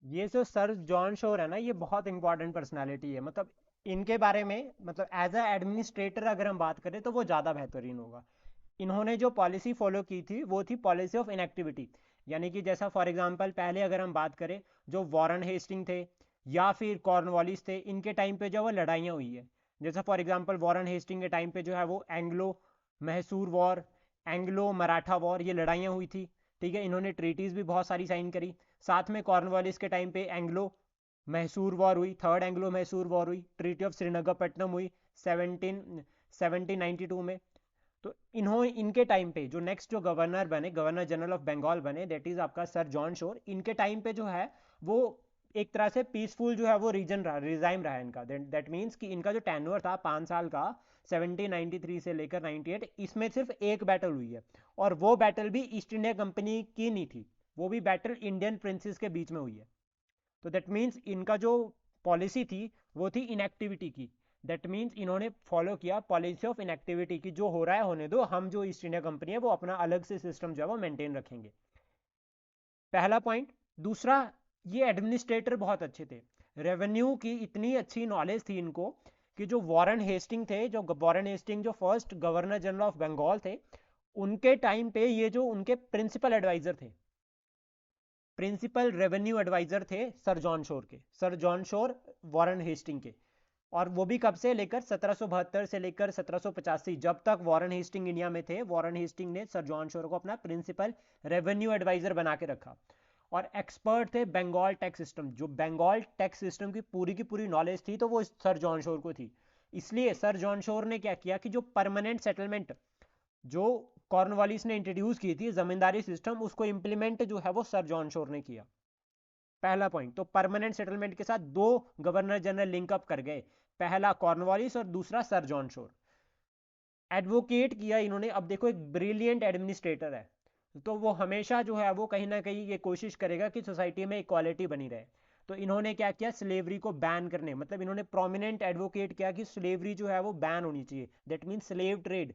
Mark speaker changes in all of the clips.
Speaker 1: ये जो sir John शोर है ना, ये बहुत इंपॉर्टेंट पर्सनालिटी है। मतलब इनके बारे में, मतलब एज अ एडमिनिस्ट्रेटर अगर हम बात करें तो वो ज़्यादा बेहतरीन होगा। इन्होंने जो पॉलिसी फॉलो की थी वो थी पॉलिसी ऑफ इनएक्टिविटी। यानी कि जैसा फॉर एग्जांपल पहले अगर हम बात करें, जो वॉरेन हेस्टिंग थे या फिर कॉर्नवालिस थे, इनके टाइम पे जो वो लड़ाइयाँ हुई है। जैसा फॉर एग्जांपल वॉरेन हेस्टिंग के टाइम पे जो है वो Anglo Mysore war, Anglo Maratha war, ये लड़ाइयाँ हुई थी। ठीक है, इन्होंने ट्रीटीज़ भी बहुत सारी साइन करी। साथ में कॉर्नवालिस के टाइम पे एंग्लो मैसूर वॉर हुई, थर्ड एंग्लो मैसूर वॉर हुई, ट्रीटी ऑफ श्रीरंगपट्टनम हुई 1792 में। तो इनके टाइम पे जो नेक्स्ट जो गवर्नर बने, गवर्नर जनरल ऑफ बंगाल बने, दैट इज आपका सर जॉन शोर। इनके टाइम पे जो है वो एक तरह से पीसफुल जो है वो रीजन रहा, रिजाइम रहा इनका। दैट मीन्स कि इनका जो टेन्योर था 5 साल का, 1793 से लेकर 98, इसमें सिर्फ एक बैटल हुई है। और वो बैटल भी ईस्ट इंडिया कंपनी की नहीं थी, वो भी बैटल इंडियन प्रिंसेस के बीच में हुई है। तो दैट मीन्स इनका जो पॉलिसी थी वो थी इनएक्टिविटी की। दैट मीन्स इन्होंने फॉलो किया पॉलिसी ऑफ इनएक्टिविटी की, जो हो रहा है होने दो, हम जो ईस्ट इंडिया कंपनी है वो अपना अलग से सिस्टम जो है वो मेंटेन रखेंगे। पहला पॉइंट। दूसरा, ये एडमिनिस्ट्रेटर बहुत अच्छे थे। रेवेन्यू की इतनी अच्छी नॉलेज थी इनको कि जो वॉरेन हेस्टिंग थे, जो वॉरेन हेस्टिंग जो first governor general of Bengal थे, उनके टाइम पे ये जो उनके प्रिंसिपल एडवाइजर थे, प्रिंसिपल रेवेन्यू एडवाइजर थे सर जॉन शोर के, sir John Shore Warren Hasting के। और वो भी कब से लेकर 1772 से लेकर 1785, जब तक वॉरेन हेस्टिंग इंडिया में थे, वॉरेन हेस्टिंग ने सर जॉन शोर को अपना प्रिंसिपल रेवेन्यू एडवाइजर बना के रखा। और एक्सपर्ट थे बंगाल टैक्स सिस्टम, जो बंगाल टैक्स सिस्टम की पूरी नॉलेज थी तो वो सर जॉन शोर को थी। इसलिए सर जॉन शोर ने क्या किया कि जो परमानेंट सेटलमेंट जो कॉर्नवालिस ने इंट्रोड्यूस की थी, जमींदारी सिस्टम, उसको इंप्लीमेंट जो है वो सर जॉन शोर ने किया। पहला पॉइंट तो परमानेंट सेटलमेंट के साथ दो गवर्नर जनरल लिंक अप कर गए, पहला कॉर्नवालिस और दूसरा सर जॉन शोर। एडवोकेट किया इन्होंने। अब देखो, एक ब्रिलियंट एडमिनिस्ट्रेटर है तो वो हमेशा जो है वो कहीं ना कहीं ये कोशिश करेगा कि सोसाइटी में इक्वालिटी बनी रहे। तो इन्होंने क्या किया, स्लेवरी को बैन करने, मतलब इन्होंने प्रोमिनेंट एडवोकेट किया कि स्लेवरी जो है वो बैन होनी चाहिए। That mean slave trade,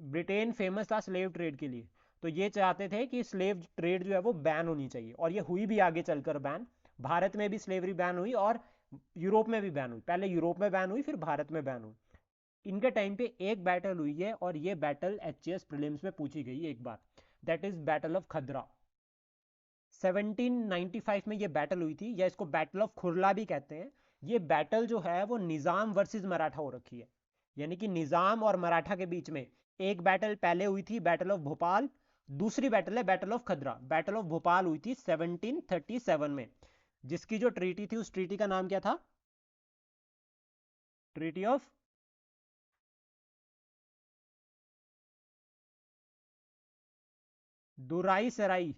Speaker 1: Britain famous था स्लेव ट्रेड के लिए। तो ये चाहते थे कि स्लेव ट्रेड जो है वो बैन होनी चाहिए, और ये हुई भी आगे चलकर बैन। भारत में भी स्लेवरी बैन हुई और यूरोप में भी बैन हुई। पहले यूरोप में बैन हुई, फिर भारत में बैन हुई। इनके टाइम पे एक बैटल हुई है और ये बैटल एचएस प्रीलिम्स में पूछी गई एक बार। दैट इज बैटल ऑफ खदरा। 1795 में ये बैटल हुई थी, या इसको बैटल ऑफ खुरला भी कहते हैं। ये बैटल जो है वो निजाम वर्सेस मराठा हो रखी है। यानी कि निजाम और मराठा के बीच में एक बैटल पहले हुई थी, बैटल ऑफ भोपाल। दूसरी बैटल है बैटल ऑफ खदरा। बैटल ऑफ भोपाल हुई थी 1737 में, जिसकी जो ट्रीटी थी उस ट्रीटी का नाम क्या था, ट्रीटी ऑफ दुराई सराई।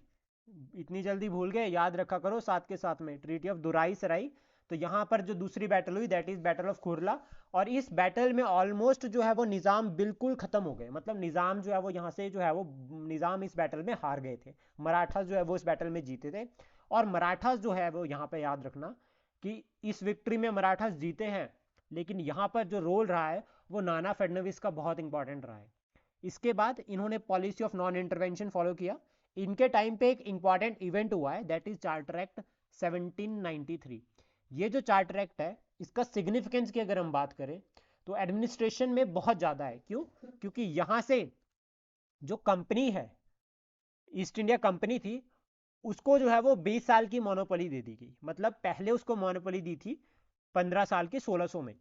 Speaker 1: इतनी जल्दी भूल गए, याद रखा करो साथ के साथ में, ट्रीटी ऑफ दुराई सराई। तो यहां पर जो दूसरी बैटल हुई दैट इज बैटल ऑफ खुरला। और इस बैटल में ऑलमोस्ट जो है वो निजाम बिल्कुल खत्म हो गए, मतलब निजाम जो है वो यहां से जो है वो निजाम इस बैटल में हार गए थे। मराठास जो है वो इस बैटल में जीते थे। और मराठास जो है वो यहाँ पे याद रखना कि इस विक्ट्री में मराठास जीते हैं, लेकिन यहाँ पर जो रोल रहा है वो नाना फडणवीस का बहुत इंपॉर्टेंट रहा है। इसके बाद इन्होंने policy of non intervention follow किया। इनके टाइम पे एक इंपॉर्टेंट इवेंट हुआ है, दैट इज चार्टर एक्ट 1793। ये जो चार्टर एक्ट है, इसका सिग्निफिकेंस की अगर हम बात करें तो एडमिनिस्ट्रेशन में बहुत ज़्यादा है। क्यों? क्योंकि यहाँ से जो कंपनी है, ईस्ट इंडिया कंपनी थी, उसको जो है वो 20 साल की मोनोपोली दे दी गई। मतलब पहले उसको मोनोपोली दी थी 15 साल की 1600 में।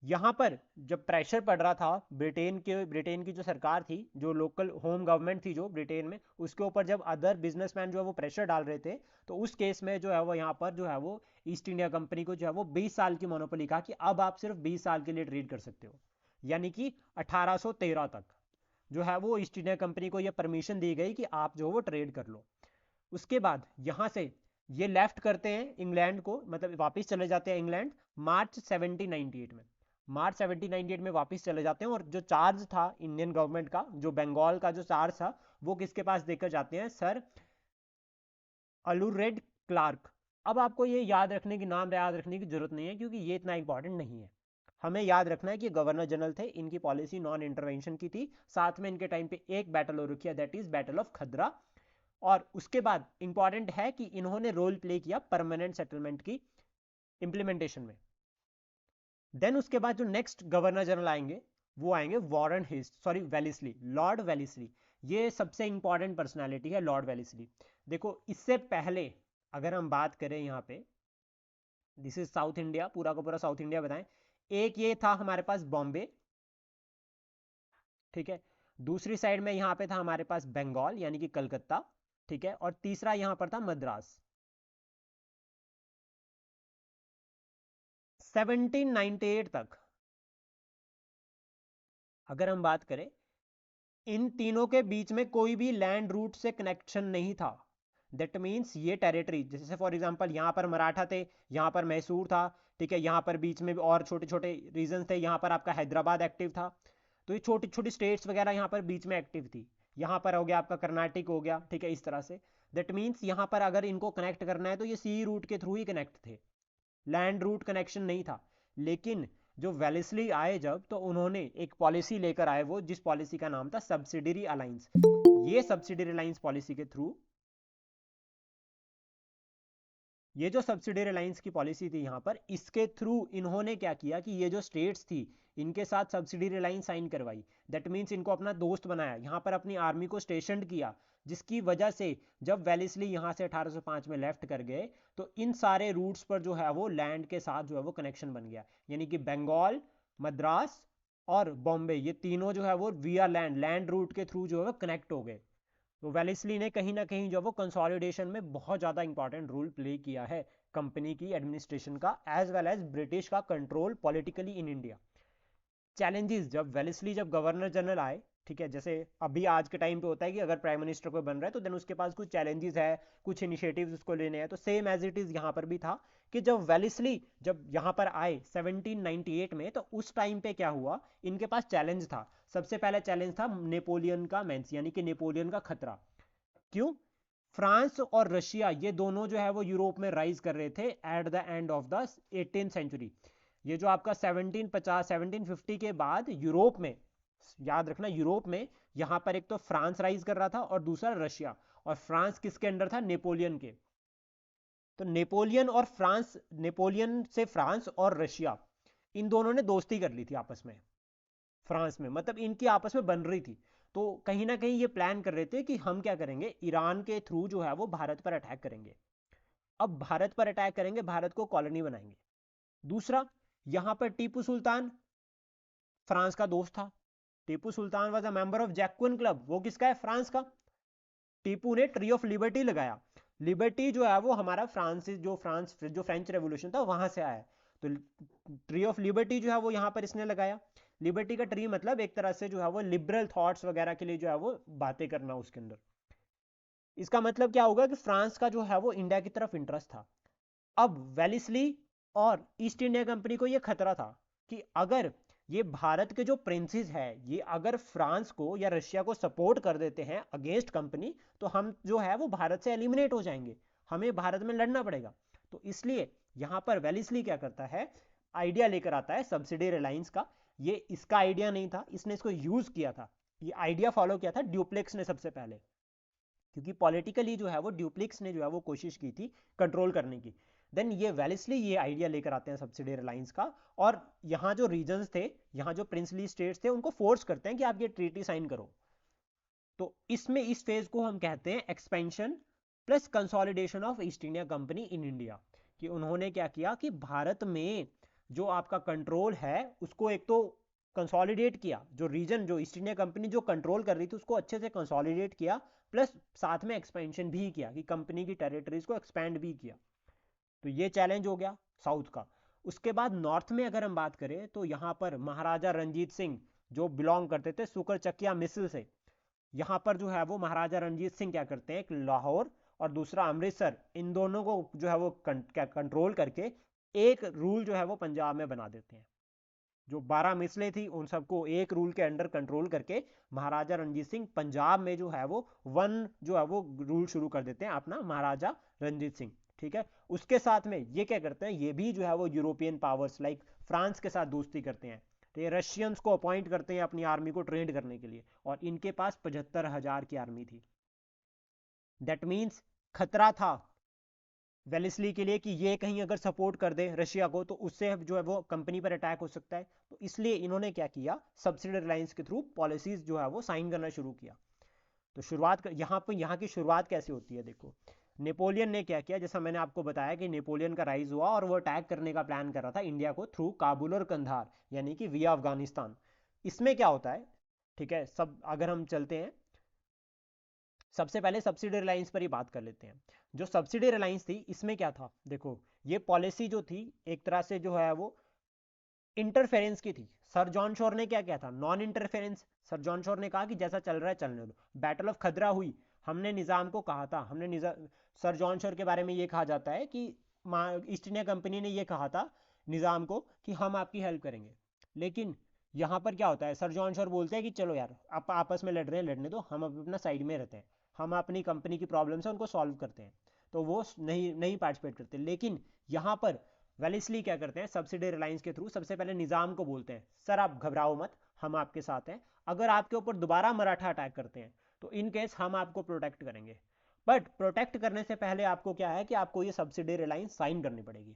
Speaker 1: यहाँ पर जब प्रेशर पड़ रहा था ब्रिटेन की जो सरकार थी, जो लोकल होम गवर्नमेंट थी जो ब्रिटेन में, उसके ऊपर जब अदर बिजनेसमैन जो है वो प्रेशर डाल रहे थे, तो उस केस में जो है वो यहाँ पर जो है वो ईस्ट इंडिया कंपनी को जो है वो 20 साल की मोनोपोली कहा कि अब आप सिर्फ 20 साल के लिए ट्रेड कर सकते हो। यानी कि 1813 तक जो है वो ईस्ट इंडिया कंपनी को यह परमिशन दी गई कि आप जो वो ट्रेड कर लो। उसके बाद यहाँ से ये लेफ्ट करते हैं इंग्लैंड को, मतलब वापस चले जाते हैं इंग्लैंड मार्च 1798 में। मार्च 1798 में वापस चले जाते हैं, और जो चार्ज था इंडियन गवर्नमेंट का, जो बंगाल का जो चार्ज था, वो किसके पास देकर जाते हैं, सर अलुरेड क्लार्क। अब आपको ये याद रखने की, नाम याद रखने की जरूरत नहीं है क्योंकि ये इतना इंपॉर्टेंट नहीं है। हमें याद रखना है कि गवर्नर जनरल थे, इनकी पॉलिसी नॉन इंटरवेंशन की थी। साथ में इनके टाइम पे एक बैटल हो रखी है, दैट इज बैटल ऑफ खदरा। और उसके बाद इंपॉर्टेंट है कि इन्होंने रोल प्ले किया परमानेंट सेटलमेंट की इंप्लीमेंटेशन में। देन उसके बाद जो नेक्स्ट गवर्नर जनरल आएंगे वो आएंगे वॉरेन हिस्ट, सॉरी वेलिस्ली, लॉर्ड वेलिस्ली। ये सबसे इंपॉर्टेंट पर्सनालिटी है लॉर्ड वेलिस्ली। देखो इससे पहले अगर हम बात करें यहाँ पे, दिस इज साउथ इंडिया, पूरा का पूरा साउथ इंडिया बताएं। एक ये था हमारे पास बॉम्बे, ठीक है। दूसरी साइड में यहाँ पे था हमारे पास बंगाल यानी कि कलकत्ता, ठीक है। और तीसरा यहाँ पर था मद्रास। 1798 तक अगर हम बात करें, इन तीनों के बीच में कोई भी लैंड रूट से कनेक्शन नहीं था। दैट मीन्स ये टेरिटरी, जैसे फॉर एग्जांपल यहाँ पर मराठा थे, यहाँ पर मैसूर था, ठीक है, यहाँ पर बीच में भी और छोटे छोटे रीजन थे, यहाँ पर आपका हैदराबाद एक्टिव था। तो ये छोटी छोटी स्टेट्स वगैरह यहाँ पर बीच में एक्टिव थी। यहाँ पर हो गया आपका कर्नाटक हो गया, ठीक है, इस तरह से। दैट मीन्स यहाँ पर अगर इनको कनेक्ट करना है तो ये सी रूट के थ्रू ही कनेक्ट थे, लैंड रूट कनेक्शन नहीं था। लेकिन जो वेलेस्ली आए जब, तो उन्होंने एक पॉलिसी लेकर आए, वो जिस पॉलिसी का नाम था सब्सिडरी अलायंस। ये सब्सिडरी अलायंस पॉलिसी के थ्रू, ये जो सब्सिडरी अलायंस की पॉलिसी थी यहाँ पर, इसके थ्रू इन्होंने क्या किया कि ये जो स्टेट्स थी इनके साथ सब्सिडरी अलायंस साइन करवाई। दैट मीन्स इनको अपना दोस्त बनाया, यहाँ पर अपनी आर्मी को स्टेशन किया, जिसकी वजह से जब वेलेस्ली यहाँ से 1805 में लेफ्ट कर गए तो इन सारे रूट्स पर जो है वो लैंड के साथ जो है वो कनेक्शन बन गया। यानी कि बंगाल, मद्रास और बॉम्बे, ये तीनों जो है वो विया लैंड, लैंड रूट के थ्रू जो है वो कनेक्ट हो गए। तो वेलेस्ली ने कहीं ना कहीं जो वो कंसोलिडेशन में बहुत ज़्यादा इंपॉर्टेंट रोल प्ले किया है कंपनी की एडमिनिस्ट्रेशन का, एज वेल एज ब्रिटिश का control politically in India. Challenges, जब वेलेस्ली जब गवर्नर जनरल आए, ठीक है, जैसे अभी आज के टाइम पे होता है कि अगर प्राइम मिनिस्टर कोई बन रहा है तो देन उसके पास कुछ चैलेंजेस है, कुछ इनिशिएटिव्स उसको लेने हैं, तो सेम एज इट इज यहाँ पर भी था कि जब वेलेस्ली जब यहाँ पर आए 1798 में, तो उस टाइम पे क्या हुआ, इनके पास चैलेंज था। सबसे पहला चैलेंज था नेपोलियन का मेंस, यानी कि नेपोलियन का खतरा। क्यों? फ्रांस और रशिया ये दोनों जो है वो यूरोप में राइज कर रहे थे at the end of the 18th century. ये जो आपका 1750 1750 के बाद यूरोप में, याद रखना यूरोप में, यहां पर एक तो फ्रांस राइज कर रहा था और दूसरा रशिया। और फ्रांस किसके अंडर था? नेपोलियन के। तो नेपोलियन और फ्रांस, नेपोलियन से फ्रांस और रशिया, इन दोनों ने दोस्ती कर ली थी आपस में। फ्रांस में मतलब इनकी आपस में बन रही थी। तो कहीं ना कहीं ये प्लान कर रहे थे कि हम क्या करेंगे, ईरान के थ्रू जो है वो भारत पर अटैक करेंगे। अब भारत पर अटैक करेंगे, भारत को कॉलोनी बनाएंगे। दूसरा, यहां पर टीपू सुल्तान फ्रांस का दोस्त था। Tipu Sultan was a member of Jacobin club, वो किसका है? फ्रांस का। टीपू ने ट्री ऑफ लिबर्टी लगाया। लिबर्टी जो है वो हमारा फ्रांस जो फ्रेंच रेवोल्यूशन था वहां से आया। तो ट्री ऑफ लिबर्टी जो है वो यहां पर इसने लगाया। लिबर्टी का ट्री मतलब एक तरह से जो है वो लिबरल थॉट्स वगैरह के लिए जो है वो बातें करना उसके अंदर। इसका मतलब क्या होगा कि फ्रांस का जो है वो इंडिया की तरफ इंटरेस्ट था। अब वेलिस्ली और ईस्ट इंडिया कंपनी को ये खतरा था कि अगर ये भारत के जो प्रिंसेस है ये अगर फ्रांस को या रशिया को सपोर्ट कर देते हैं अगेंस्ट कंपनी, तो हम जो है वो भारत से एलिमिनेट हो जाएंगे, हमें भारत में लड़ना पड़ेगा। तो इसलिए यहां पर वेलिस्ली क्या करता है, आइडिया लेकर आता है सब्सिडी रिलायंस का। ये इसका आइडिया नहीं था, इसने इसको यूज किया था। ये आइडिया फॉलो किया था ड्यूप्लेक्स ने सबसे पहले, क्योंकि पॉलिटिकली जो है वो ड्यूप्लेक्स ने जो है वो कोशिश की थी कंट्रोल करने की। देन ये वेलेस्ली ये आइडिया लेकर आते हैं सब्सिडी रिलायंस का, और यहाँ जो रीजन्स थे, यहाँ जो प्रिंसली स्टेट्स थे, उनको फोर्स करते हैं कि आप ये ट्रीटी साइन करो। तो इसमें इस फेज को हम कहते हैं expansion plus consolidation of east India company in India. कि उन्होंने क्या किया कि भारत में जो आपका कंट्रोल है उसको एक तो कंसोलिडेट किया, जो रीजन जो ईस्ट इंडिया कंपनी जो कंट्रोल कर रही थी उसको अच्छे से कंसोलिडेट किया, प्लस साथ में एक्सपेंशन भी किया कि कंपनी की टेरिटरीज को एक्सपेंड भी किया। तो ये चैलेंज हो गया साउथ का। उसके बाद नॉर्थ में अगर हम बात करें तो यहाँ पर महाराजा रंजीत सिंह जो बिलोंग करते थे सुकर चकिया मिसल से, यहाँ पर जो है वो महाराजा रंजीत सिंह क्या करते हैं, एक लाहौर और दूसरा अमृतसर, इन दोनों को जो है वो कंट्रोल करके एक रूल जो है वो पंजाब में बना देते हैं। जो 12 मिसलें थी उन सबको एक रूल के अंडर कंट्रोल करके महाराजा रंजीत सिंह पंजाब में जो है वो वन जो है वो रूल शुरू कर देते हैं अपना, महाराजा रंजीत सिंह। ठीक है, उसके साथ में ये क्या करते हैं, ये भी जो है वो यूरोपियन पावर्स लाइक फ्रांस के साथ दोस्ती करते हैं। तो ये रशियंस को अपॉइंट करते हैं अपनी आर्मी को ट्रेन करने के लिए, और इनके पास 75,000 की आर्मी थी। दैट मीन्स खतरा था वेलेस्ली के लिए कि ये कहीं अगर सपोर्ट कर दे रशिया को तो उससे जो है वो कंपनी पर अटैक हो सकता है। तो इसलिए इन्होंने क्या किया, सब्सिडी अलायंस के थ्रू पॉलिसीज जो है वो साइन करना शुरू किया। तो यहाँ की शुरुआत कैसे होती है, देखो नेपोलियन ने क्या किया, जैसा मैंने आपको बताया कि नेपोलियन का राइज हुआ और वो अटैक करने का प्लान कर रहा था इंडिया को थ्रू काबुल और कंधार, यानी कि विया अफगानिस्तान। इसमें क्या होता है, ठीक है, सब अगर हम चलते हैं सबसे पहले सब्सिडी रिलायंस पर ही बात कर लेते हैं। जो सब्सिडी रिलायंस थी इसमें क्या था, देखो ये पॉलिसी जो थी एक तरह से जो है वो इंटरफेरेंस की थी। सर जॉन शोर ने क्या किया था, नॉन इंटरफेरेंस। सर जॉन शोर ने कहा कि जैसा चल रहा है चलने दो। बैटल ऑफ खदरा हुई, हमने निजाम को कहा था, सर जॉन शोर के बारे में ये कहा जाता है कि ईस्ट इंडिया कंपनी ने ये कहा था निजाम को कि हम आपकी हेल्प करेंगे। लेकिन यहाँ पर क्या होता है, सर जॉन शोर बोलते हैं कि चलो यार आप आपस में लड़ रहे हैं लड़ने दो, हम अपना साइड में रहते हैं, हम अपनी कंपनी की प्रॉब्लम से उनको सॉल्व करते हैं। तो वो नहीं नहीं पार्टिसिपेट करते। लेकिन यहाँ पर वेलेस्ली क्या करते हैं, सब्सिडी रिलायंस के थ्रू सबसे पहले निजाम को बोलते हैं सर आप घबराओ मत, हम आपके साथ हैं, अगर आपके ऊपर दोबारा मराठा अटैक करते हैं तो इन केस हम आपको प्रोटेक्ट करेंगे। बट प्रोटेक्ट करने से पहले आपको क्या है कि आपको ये सब्सिडी रिलायंस साइन करनी पड़ेगी।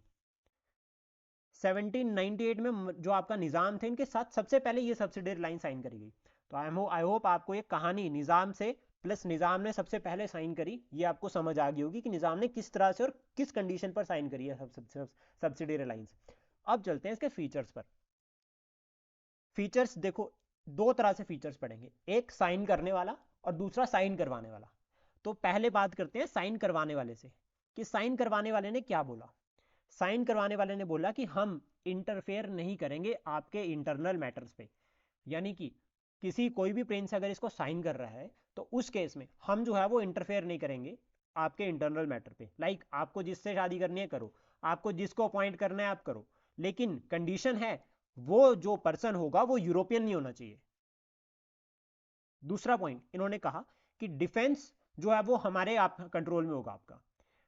Speaker 1: 1798 में जो आपका निजाम थे इनके साथ सबसे पहले ये सब्सिडी लाइन साइन करी गई। तो आई होप आपको ये कहानी निजाम से प्लस निजाम ने सबसे पहले साइन करी ये आपको समझ आ गई होगी कि निजाम ने किस तरह से और किस कंडीशन पर साइन करी है सब्सिडी लाइंस। अब चलते हैं इसके फीचर्स पर। फीचर्स देखो, दो तरह से फीचर्स पढ़ेंगे, एक साइन करने वाला और दूसरा साइन करवाने वाला। तो पहले बात करते हैं साइन करवाने वाले से कि साइन करवाने वाले ने क्या बोला। साइन करवाने वाले ने बोला कि हम इंटरफेयर नहीं करेंगे आपके इंटरनल मैटर्स पे, यानी कि किसी कोई भी प्रिंस अगर इसको साइन कर रहा है तो उस केस में हम जो है वो इंटरफेयर नहीं करेंगे आपके इंटरनल मैटर पे। लाइक आपको जिससे शादी करनी है करो, आपको जिसको अपॉइंट करना है आप करो, लेकिन कंडीशन है वो जो पर्सन होगा वो यूरोपियन नहीं होना चाहिए। दूसरा पॉइंट इन्होंने कहा कि डिफेंस जो है वो हमारे आप कंट्रोल में होगा आपका।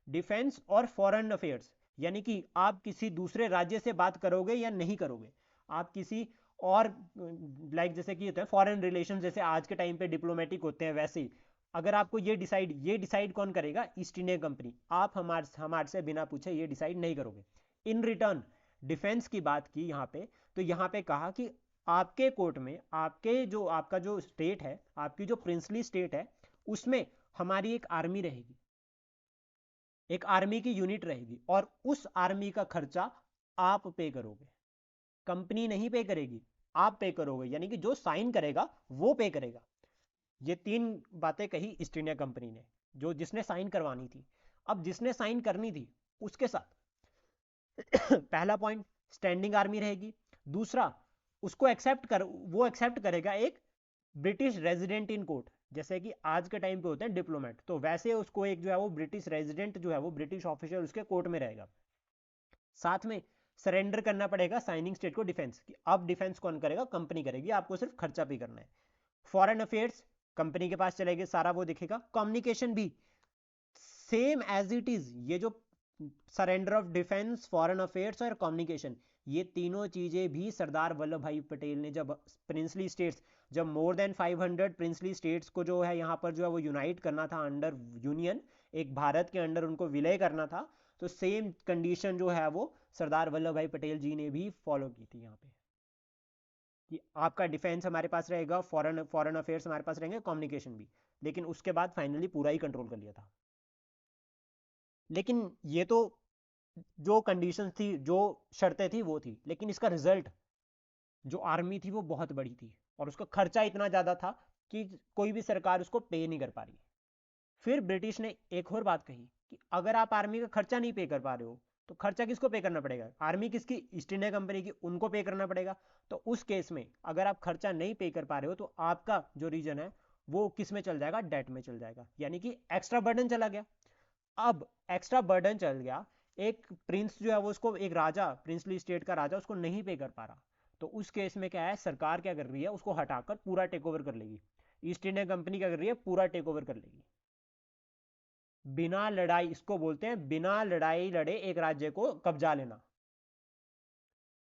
Speaker 1: डिफेंस और फॉरेन अफेयर्स, यानी कि आप किसी दूसरे राज्य से बात करोगे या नहीं करोगे, आप किसी और लाइक जैसे कि होता है फॉरेन रिलेशन, जैसे आज के टाइम पे डिप्लोमेटिक होते हैं वैसे ही अगर आपको ये डिसाइड कौन करेगा, ईस्ट इंडिया कंपनी, आप हमारे से बिना पूछे ये डिसाइड नहीं करोगे। इन रिटर्न डिफेंस की बात की यहाँ पे, तो यहाँ पे कहा कि आपके कोर्ट में आपका जो स्टेट है, आपकी जो प्रिंसली स्टेट है उसमें हमारी एक आर्मी रहेगी, एक आर्मी की यूनिट रहेगी और उस आर्मी का खर्चा आप पे करोगे, कंपनी नहीं पे करेगी, आप पे करोगे, यानी कि जो साइन करेगा वो पे करेगा। ये तीन बातें कही ईस्ट इंडिया कंपनी ने, जो जिसने साइन करवानी थी। अब जिसने साइन करनी थी उसके साथ पहला पॉइंट स्टैंडिंग आर्मी रहेगी, दूसरा वो एक्सेप्ट करेगा एक ब्रिटिश रेजिडेंट इन कोर्ट, जैसे कि आज के टाइम पे होते हैं डिप्लोमेट, तो वैसे उसको एक जो है वो ब्रिटिश रेजिडेंट जो है वो ब्रिटिश ऑफिसर उसके कोर्ट में रहेगा। साथ में सरेंडर करना पड़ेगा साइनिंग स्टेट को डिफेंस की। अब डिफेंस कौन करेगा, कंपनी करेगी, आपको सिर्फ खर्चा भी करना है। फॉरेन अफेयर्स कंपनी के पास चलेगी, सारा वो दिखेगा। कम्युनिकेशन भी सेम एज इट इज, ये जो surrender of defence, foreign affairs और कम्युनिकेशन, ये तीनों चीजें भी सरदार वल्लभ भाई पटेल ने जब प्रिंसली स्टेट्स, जब मोर देन 500 प्रिंसली स्टेट्स को जो है यहाँ पर जो है वो यूनाइट करना था अंडर यूनियन, एक भारत के अंडर उनको विलय करना था, तो सेम कंडीशन जो है वो सरदार वल्लभ भाई पटेल जी ने भी फॉलो की थी यहाँ पे कि आपका डिफेंस हमारे पास रहेगा, फॉरेन फॉरेन अफेयर्स हमारे पास रहेंगे, कम्युनिकेशन भी। लेकिन उसके बाद फाइनली पूरा ही कंट्रोल कर लिया था। लेकिन ये तो जो कंडीशन थी, जो शर्तें थी वो थी, लेकिन इसका रिजल्ट जो आर्मी थी वो बहुत बड़ी थी और उसका खर्चा इतना ज्यादा था कि कोई भी सरकार उसको पे नहीं कर पा रही। फिर ब्रिटिश ने एक और बात कही कि अगर आप आर्मी का खर्चा नहीं पे कर पा रहे हो तो खर्चा किसको पे करना पड़ेगा, आर्मी किसकी, ईस्ट इंडिया कंपनी की, उनको पे करना पड़ेगा। तो उस केस में अगर आप खर्चा नहीं पे कर पा रहे हो तो आपका जो रीजन है वो किस में चल जाएगा, डेट में चल जाएगा, यानी कि एक्स्ट्रा बर्डन चला गया। अब एक्स्ट्रा बर्डन चल गया, एक प्रिंस जो है वो उसको, एक राजा, प्रिंसली स्टेट का राजा उसको नहीं पे कर पा रहा, तो उस केस में क्या है, सरकार क्या कर रही है, उसको हटाकर पूरा टेक ओवर कर लेगी। ईस्ट इंडिया कंपनी क्या कर रही है, पूरा टेक ओवर कर लेगी बिना लड़ाई। इसको बोलते हैं बिना लड़ाई लड़े एक राज्य को कब्जा लेना।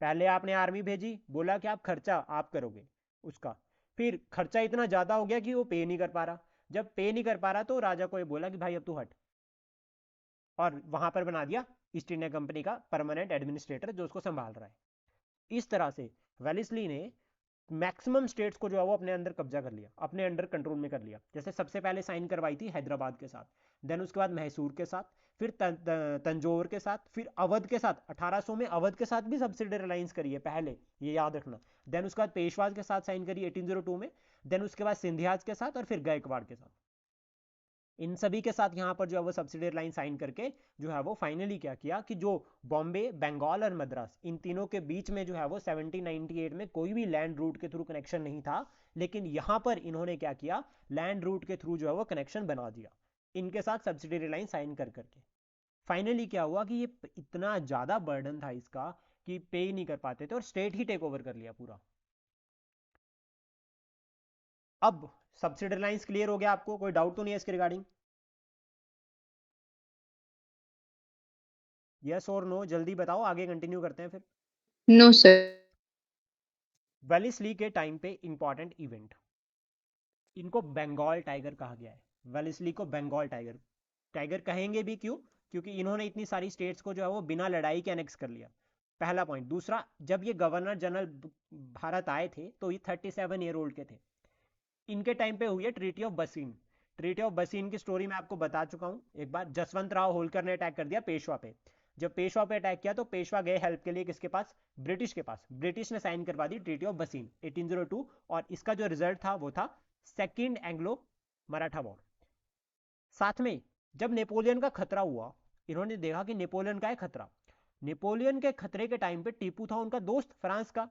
Speaker 1: पहले आपने आर्मी भेजी, बोला कि आप खर्चा आप करोगे उसका, फिर खर्चा इतना ज्यादा हो गया कि वो पे नहीं कर पा रहा, जब पे नहीं कर पा रहा तो राजा को ये बोला कि भाई अब तू हट, और वहां पर बना दिया ईस्ट इंडिया कंपनी का परमानेंट एडमिनिस्ट्रेटर जो उसको संभाल रहा है। इस तरह से वेलेस्ली ने मैक्सिमम स्टेट्स को जो है वो अपने अंदर कब्जा कर लिया, अपने अंडर कंट्रोल में कर लिया। जैसे सबसे पहले साइन करवाई थी हैदराबाद के साथ, देन उसके बाद मैसूर के साथ, फिर तंजौर के साथ, फिर अवध के साथ। 1800 में अवध के साथ भी सब्सिडरी अलायंस करी है पहले, ये याद रखना। देन उसके बाद पेशवाज के साथ साइन करी 1802 में, देन उसके बाद सिंधियाज के साथ, और फिर गायकवाड़ के साथ। इन सभी के साथ यहाँ पर जो है वो सब्सिडरी लाइन साइन करके जो है वो फाइनली क्या किया कि जो बॉम्बे, बंगाल और मद्रास, इन तीनों के बीच में जो है वो 1798 में कोई भी लैंड रूट के थ्रू कनेक्शन नहीं था, लेकिन यहाँ पर इन्होंने क्या किया, लैंड रूट के थ्रू जो है वो कनेक्शन बना दिया इनके साथ सब्सिडरी लाइन साइन कर करके। फाइनली क्या हुआ कि ये इतना ज्यादा बर्डन था इसका कि पे ही नहीं कर पाते थे, और स्टेट ही टेक ओवर कर लिया पूरा। अब सब्सिडरी लाइंस क्लियर हो गया आपको, कोई डाउट तो नहीं है इसके रिगार्डिंग? यस और नो जल्दी बताओ, आगे कंटिन्यू करते हैं फिर।
Speaker 2: No sir.
Speaker 1: वेलेस्ली के टाइम पे इंपॉर्टेंट इवेंट, इनको बंगाल टाइगर कहा गया है। वेलेस्ली को बंगाल टाइगर टाइगर कहेंगे भी क्यों, क्योंकि इन्होंने इतनी सारी स्टेट्स को जो है वो बिना लड़ाई के एनेक्स कर लिया, पहला पॉइंट। दूसरा, जब ये गवर्नर जनरल भारत आए थे तो ये 37 ईयर ओल्ड के थे। इनके टाइम पे हुई है ट्रीटी ऑफ बसीन। ट्रीटी ऑफ बसीन की स्टोरी मैं आपको बता चुका हूं एक बार। जसवंत राव होलकर ने अटैक कर दिया पेशवा पे। जब पेशवा पे अटैक किया तो पेशवा गए हेल्प के लिए किसके पास, ब्रिटिश के पास। ब्रिटिश ने साइन करवा दी ट्रीटी ऑफ बसीन 1802, और इसका जो रिजल्ट था वो था सेकेंड एंग्लो मराठा वॉर। साथ में जब नेपोलियन का खतरा हुआ, इन्होंने देखा कि नेपोलियन का है खतरा। नेपोलियन के खतरे के टाइम पे टीपू था उनका दोस्त फ्रांस का,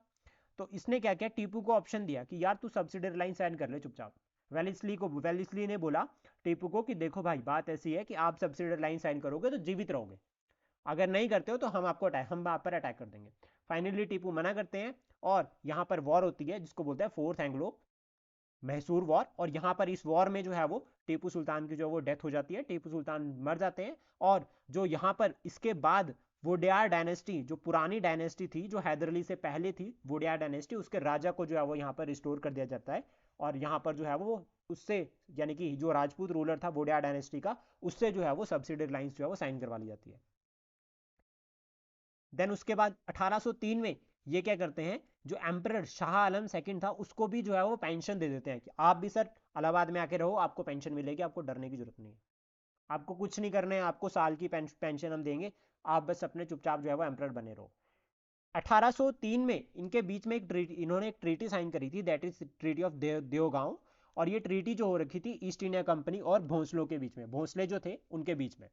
Speaker 1: तो इसने क्या किया, टीपू को ऑप्शन दिया कि यार तू सब्सिडरी लाइन साइन कर ले चुपचाप। वेलिस्ली ने बोला टीपू को कि देखो भाई बात ऐसी है कि आप सब्सिडरी लाइन साइन करोगे तो जीवित रहोगे, अगर नहीं करते हो तो हम आप पर अटैक कर देंगे। फाइनली टीपू मना करते हैं, और यहां पर वॉर होती है जिसको बोलते हैं फोर्थ एंग्लो मैसूर वॉर। और यहाँ पर इस वॉर में जो है वो टीपू सुल्तान की जो वो डेथ हो जाती है, टीपू सुल्तान मर जाते हैं। और जो यहाँ पर इसके बाद वोडियार डायनेस्टी, जो पुरानी डायनेस्टी थी जो हैदर अली से पहले थी, वोडियार डायनेस्टी, उसके राजा को जो है वो यहाँ पर रिस्टोर कर दिया जाता है। और यहाँ पर जो है वो उससे, यानी कि जो राजपूत रूलर था वोडियार डायनेस्टी का, उससे जो है वो सब्सिडरी लाइंस जो है वो साइन करवा ली जाती है। देन उसके बाद 1803 में ये क्या करते हैं, जो एम्परर शाह आलम सेकंड था उसको भी जो है वो पेंशन दे देते हैं कि आप भी सर इलाहाबाद में आके रहो, आपको पेंशन मिलेगी, आपको डरने की जरूरत नहीं है, आपको कुछ नहीं करना है, आपको साल की पेंशन हम देंगे, आप बस अपने चुपचाप जो है वो एम्परर बने रहो। 1803 में इनके बीच में एक ट्रीटी, इन्होंने एक ट्रीटी साइन करी थी, that is treaty of Devgaon. और ये ट्रीटी जो हो रखी थी ईस्ट इंडिया कंपनी और भोंसलों के बीच में, भोंसले जो थे उनके बीच में।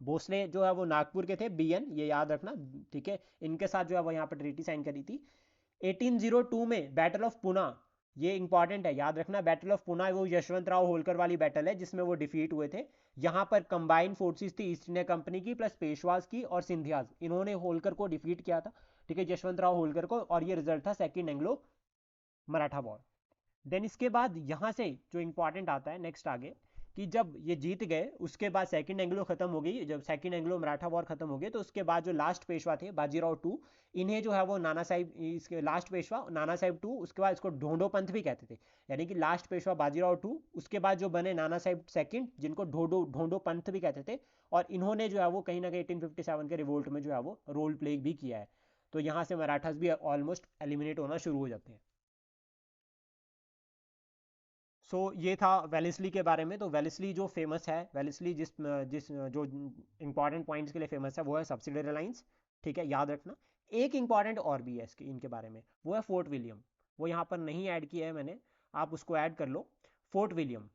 Speaker 1: भोसले जो है वो नागपुर के थे, बीएन, ये याद रखना, ठीक है। इनके साथ जो है वो यहाँ पर ट्रीटी साइन करी थी 1802 में। बैटल ऑफ पुना, ये इंपॉर्टेंट है, याद रखना। बैटल ऑफ पुना वो यशवंत राव होलकर वाली बैटल है जिसमें वो डिफीट हुए थे। यहाँ पर कंबाइंड फोर्सेस थी ईस्ट इंडिया कंपनी की प्लस पेशवाज की और सिंधियाज, इन्होंने होलकर को डिफीट किया था, ठीक है, यशवंत राव होलकर को। और ये रिजल्ट था second Anglo Maratha war. Then इसके बाद यहाँ से जो इंपॉर्टेंट आता है नेक्स्ट आगे, कि जब ये जीत गए उसके बाद सेकंड एंग्लो खत्म हो गई, जब सेकंड एंग्लो मराठा वॉर खत्म हो गई तो उसके बाद जो लास्ट पेशवा थे बाजीराव टू, इन्हें जो है वो नाना साहिब, इसके लास्ट पेशवा नाना साहिब टू, उसके बाद इसको ढोंडो पंथ भी कहते थे, यानी कि लास्ट पेशवा बाजीराव टू, उसके बाद जो बने नाना साहिब सेकंड जिनको ढोंडो ढोंडो पंथ भी कहते थे। और इन्होंने जो है वो कहीं ना कहीं 1857 के रिवोल्ट में जो है वो रोल प्ले भी किया है। तो यहाँ से मराठास भी ऑलमोस्ट एलिमिनेट होना शुरू हो जाते हैं। सो ये था वेलेस्ली के बारे में। तो वेलेस्ली जो फेमस है, वेलेस्ली जिस जिस जो इंपॉर्टेंट पॉइंट्स के लिए फेमस है वो है सब्सिडरी लाइंस, ठीक है, याद रखना। एक इंपॉर्टेंट और भी है इसके इनके बारे में, वो है फोर्ट विलियम। वो यहाँ पर नहीं ऐड किया है मैंने, आप उसको ऐड कर लो। फोर्ट विलियम,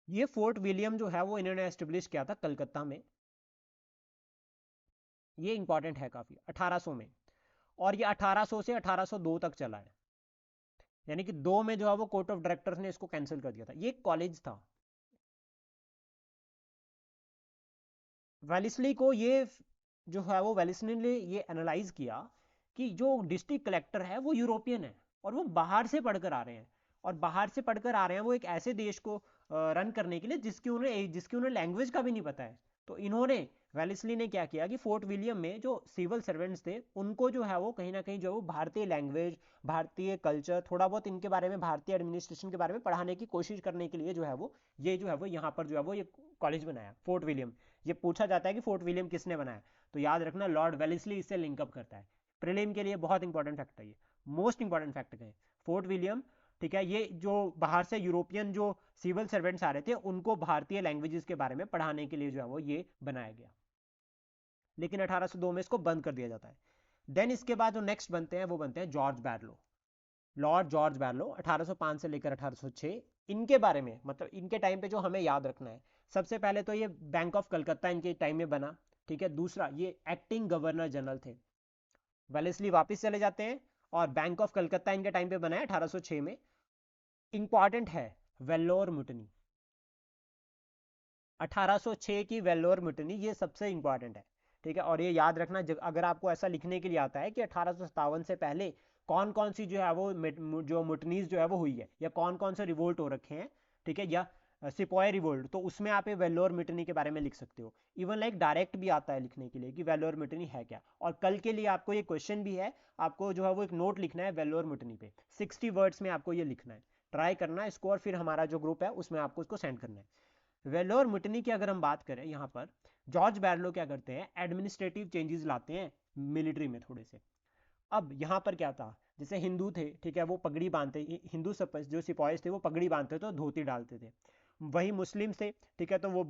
Speaker 1: ये फोर्ट विलियम जो है वो इन्होंने एस्टेब्लिश किया था कलकत्ता में। ये इंपॉर्टेंट है काफी, 1800 में। और ये 1800 से 1802 तक चला है, यानी कि दो में जो है वो कोर्ट ऑफ डायरेक्टर्स ने इसको कैंसिल कर दिया था। ये एक कॉलेज था। वेलिस्ली को ये जो है वो वेलिस्ली ने ये एनालाइज किया कि जो डिस्ट्रिक्ट कलेक्टर है वो यूरोपियन है, और वो बाहर से पढ़कर आ रहे हैं। और बाहर से पढ़कर आ रहे हैं वो एक ऐसे देश को रन करने के लिए जिसकी उन्हें लैंग्वेज का भी नहीं पता है। तो इन्होंने वेलेस्ली ने क्या किया कि फोर्ट विलियम में जो सिविल सर्वेंट्स थे उनको जो है वो कहीं ना कहीं जो है वो भारतीय लैंग्वेज, भारतीय कल्चर, थोड़ा बहुत इनके बारे में, भारतीय एडमिनिस्ट्रेशन के बारे में पढ़ाने की कोशिश करने के लिए जो है वो ये जो है वो यहाँ पर जो है वो ये कॉलेज बनाया फोर्ट विलियम। ये पूछा जाता है कि फोर्ट विलियम किसने बनाया, तो याद रखना लॉर्ड वेलेस्ली इससे लिंकअप करता है। प्रीलिम के लिए बहुत इंपॉर्टेंट फैक्ट है ये, मोस्ट इंपॉर्टेंट फैक्ट है फोर्ट विलियम। ठीक है, ये जो बाहर से यूरोपियन जो सिविल सर्वेंट्स आ रहे थे उनको भारतीय लैंग्वेजेस के बारे में पढ़ाने के लिए जो है वो ये बनाया गया, लेकिन 1802 में इसको बंद कर दिया जाता है। देन इसके बाद जो नेक्स्ट बनते हैं वो बनते हैं जॉर्ज बैरलो, लॉर्ड जॉर्ज बैरलो 1805 से लेकर 1806। इनके बारे में मतलब इनके टाइम पे जो हमें याद रखना है, सबसे पहले तो ये बैंक ऑफ कलकत्ता इनके टाइम में बना। ठीक है, दूसरा ये एक्टिंग गवर्नर जनरल थे। वेलेस्ली वापस चले जाते हैं और बैंक ऑफ कलकत्ता इनके टाइम पे बना है 1806 में। इंपॉर्टेंट है वेल्लोर मुटनी, 1806 की वेल्लोर मुटनी, ये सबसे इंपॉर्टेंट है। ठीक है, और ये याद रखना अगर आपको ऐसा लिखने के लिए आता है कि 1857 से पहले कौन कौन सी जो है वो जो मुटनीज जो है वो हुई है, या कौन कौन से रिवोल्ट हो रखे हैं, ठीक है, या सिपॉय रिवोल्ट, तो उसमें आप ये वेल्लोर मिटनी के बारे में लिख सकते हो। इवन लाइक डायरेक्ट भी आता है लिखने के लिए कि वेल्लोर मिटनी है क्या। और कल के लिए आपको ये क्वेश्चन भी है, आपको जो है वो एक नोट लिखना है वेल्लोर मिटनी पे, 60 वर्ड्स में आपको ये लिखना है। ट्राई करना इसको, और फिर हमारा जो ग्रुप है उसमें आपको इसको सेंड करना है। वेल्लोर मिटनी की अगर हम बात करें, यहाँ पर जॉर्ज बैरलो क्या करते हैं, एडमिनिस्ट्रेटिव चेंजेस लाते हैं मिलिट्री में थोड़े से। अब यहाँ पर क्या था, जैसे हिंदू थे, ठीक है, वो पगड़ी बांधते, हिंदू जो सिपाहीज थे वो पगड़ी बांधते थे, तो धोती डालते थे। वही मुस्लिम थे, ठीक है, तो वो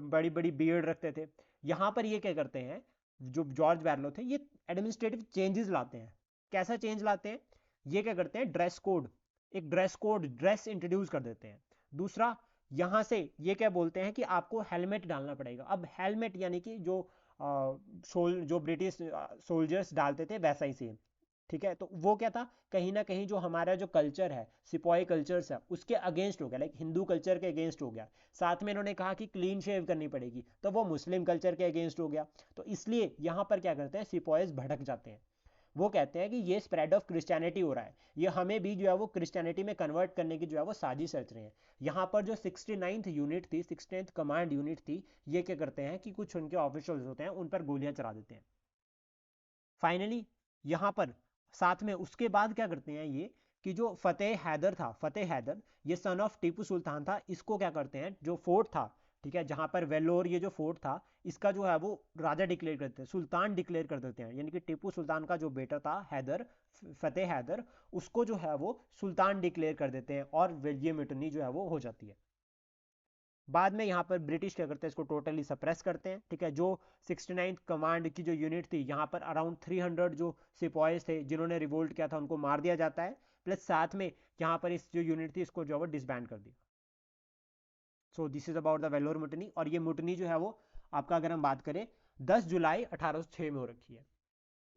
Speaker 1: बड़ी बड़ी बियर्ड रखते थे। यहाँ पर ये क्या करते हैं, जो जॉर्ज बैरलो थे, ये एडमिनिस्ट्रेटिव चेंजेस लाते हैं। कैसा चेंज लाते हैं, ये क्या करते हैं, ड्रेस कोड, एक ड्रेस कोड, ड्रेस इंट्रोड्यूस कर देते हैं। दूसरा, यहां से ये क्या बोलते हैं कि आपको हेलमेट डालना पड़ेगा। अब हेलमेट यानी कि जो जो ब्रिटिश सोल्जर्स डालते थे वैसा ही सेम। ठीक है, तो वो क्या था, कहीं ना कहीं जो हमारा जो कल्चर है, सिपाही कल्चर्स है, उसके अगेंस्ट हो गया, लाइक हिंदू कल्चर के अगेंस्ट हो गया। साथ में इन्होंने कहा कि क्लीन शेव करनी पड़ेगी, तो वो मुस्लिम कल्चर के अगेंस्ट हो गया। तो इसलिए यहां पर क्या करते हैं, सिपाहीज भड़क जाते हैं। वो कहते हैं कि ये स्प्रेड ऑफ क्रिश्चियनिटी हो रहा है, ये हमें भी जो है वो क्रिश्चियनिटी में कन्वर्ट करने की जो है वो साजिश रच रहे हैं। यहाँ पर जो 69th यूनिट थी, 69th कमांड यूनिट थी, ये क्या करते हैं कि कुछ उनके ऑफिशियल्स होते हैं उन पर गोलियां चला देते हैं। फाइनली यहाँ पर साथ में उसके बाद क्या करते हैं ये, कि जो फतेह हैदर था, फतेह हैदर ये सन ऑफ टीपू सुल्तान था, इसको क्या करते हैं, जो फोर्ट था, ठीक है, जहां पर वेल्लोर ये जो फोर्ट था, इसका जो है वो राजा डिक्लेयर करते हैं, सुल्तान डिक्लेयर कर देते हैं। यानी कि टीपू सुल्तान का जो बेटा था हैदर, फतेह हैदर, उसको जो है वो सुल्तान डिक्लेयर कर देते हैं, और ये मिटनी जो है वो हो जाती है। बाद में यहाँ पर ब्रिटिश क्या करते हैं, इसको टोटली सप्रेस करते हैं। ठीक है, जो 69th कमांड की जो यूनिट थी, यहाँ पर अराउंड 300 जो सिपाहीज थे जिन्होंने रिवोल्ट किया था उनको मार दिया जाता है। प्लस साथ में यहाँ पर इस जो यूनिट थी इसको जो है वो डिसबैंड कर दिया। So this is about the Vellore mutiny. और ये मुटनी जो है वो आपका अगर हम बात करें 10 जुलाई 1806 में हो रखी है।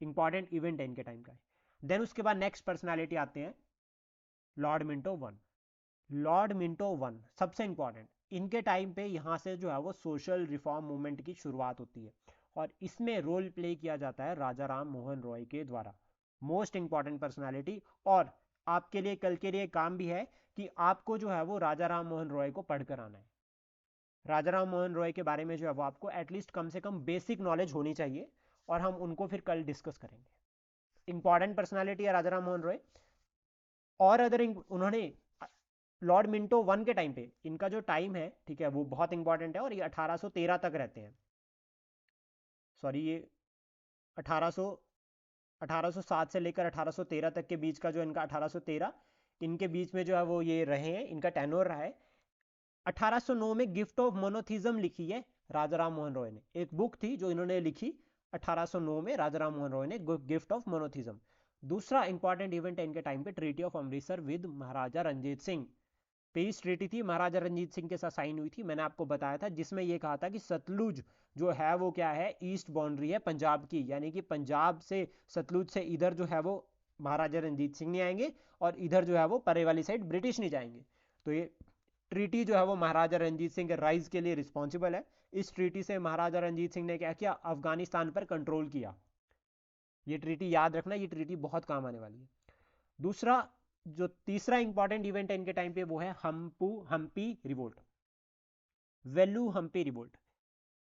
Speaker 1: इंपॉर्टेंट इवेंट है इनके टाइम का। देन उसके बाद नेक्स्ट पर्सनैलिटी आते हैं Lord Minto one. Lord Minto one सबसे इंपॉर्टेंट, इनके टाइम पे यहाँ से जो है वो सोशल रिफॉर्म मूवमेंट की शुरुआत होती है, और इसमें रोल प्ले किया जाता है राजा राम मोहन रॉय के द्वारा। Most important personality. और आपके लिए कल के लिए काम भी है कि आपको जो है वो राजा राम मोहन रॉय को पढ़कर आना है। राजा राम मोहन रॉय के बारे में जो है वो आपको एटलीस्ट कम से कम बेसिक नॉलेज होनी चाहिए, और हम उनको फिर कल डिस्कस करेंगे। इंपॉर्टेंट पर्सनालिटी है राजा राम मोहन रॉय। और अदर उन्होंने लॉर्ड मिंटो वन के टाइम पे इनका जो टाइम है, ठीक है, वो बहुत इंपॉर्टेंट है, और ये 1813 तक रहते हैं। सॉरी, ये 1800 1807 से लेकर 1813 तक के बीच का जो इनका 1813, इनके बीच में जो है वो ये रहे हैं, इनका टेनोर रहा है। 1809 में गिफ्ट ऑफ मोनोथिज्म लिखी है राजा राम मोहन रॉय ने, एक बुक थी जो इन्होंने लिखी 1809 में, राजा राम मोहन रॉय ने, गिफ्ट ऑफ मोनोथिज्म। दूसरा इंपॉर्टेंट इवेंट है इनके टाइम पे treaty of Amritsar with Maharaja Ranjit Singh. Peace treaty थी, महाराजा रंजीत सिंह के साथ साइन हुई थी, मैंने आपको बताया था, जिसमें यह कहा था कि सतलुज जो है वो क्या है, ईस्ट बाउंड्री है पंजाब की, यानी कि पंजाब से सतलुज से इधर जो है वो महाराजा रंजीत सिंह नहीं आएंगे, और इधर जो है वो परे वाली साइड ब्रिटिश नहीं जाएंगे। तो ये ट्रीटी जो है वो महाराजा रंजीत सिंह के राइज के लिए रिस्पॉन्सिबल है। इस ट्रीटी से महाराजा रंजीत सिंह ने क्या किया, अफगानिस्तान पर कंट्रोल किया। ये ट्रीटी याद रखना, ये ट्रीटी बहुत काम आने वाली है। दूसरा, जो तीसरा इंपॉर्टेंट इवेंट है इनके टाइम पे वो है हम्पी रिवोल्ट, वेल्लू हम्पी रिवोल्ट।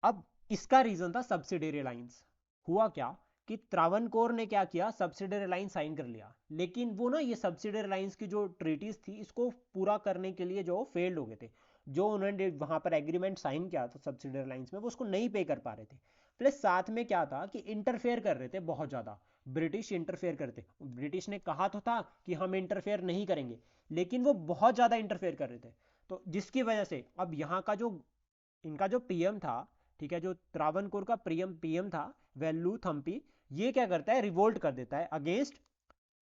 Speaker 1: अब इसका रीजन था सब्सिडियरी लाइंस। हुआ क्या कि त्रावणकोर ने क्या किया, सब्सिडियरी लाइन साइन कर लिया, लेकिन वो ना ये सब्सिडियरी लाइंस की जो ट्रीटीज थी इसको पूरा करने के लिए जो फेल्ड हो गए थे। जो उन्होंने वहां पर एग्रीमेंट साइन किया था सब्सिडियरी लाइंस में, वो उसको नहीं पे कर पा रहे थे। प्लस साथ में क्या था कि इंटरफेयर कर रहे थे बहुत ज्यादा, ब्रिटिश इंटरफेयर करते। ब्रिटिश ने कहा तो था कि हम इंटरफेयर नहीं करेंगे, लेकिन वो बहुत ज्यादा इंटरफेयर कर रहे थे। तो जिसकी वजह से अब यहाँ का जो इनका जो पीएम था, ठीक है, जो त्रावणकोर का पीएम पीएम था वेल्लू थम्पी, ये क्या करता है, रिवोल्ट कर देता है against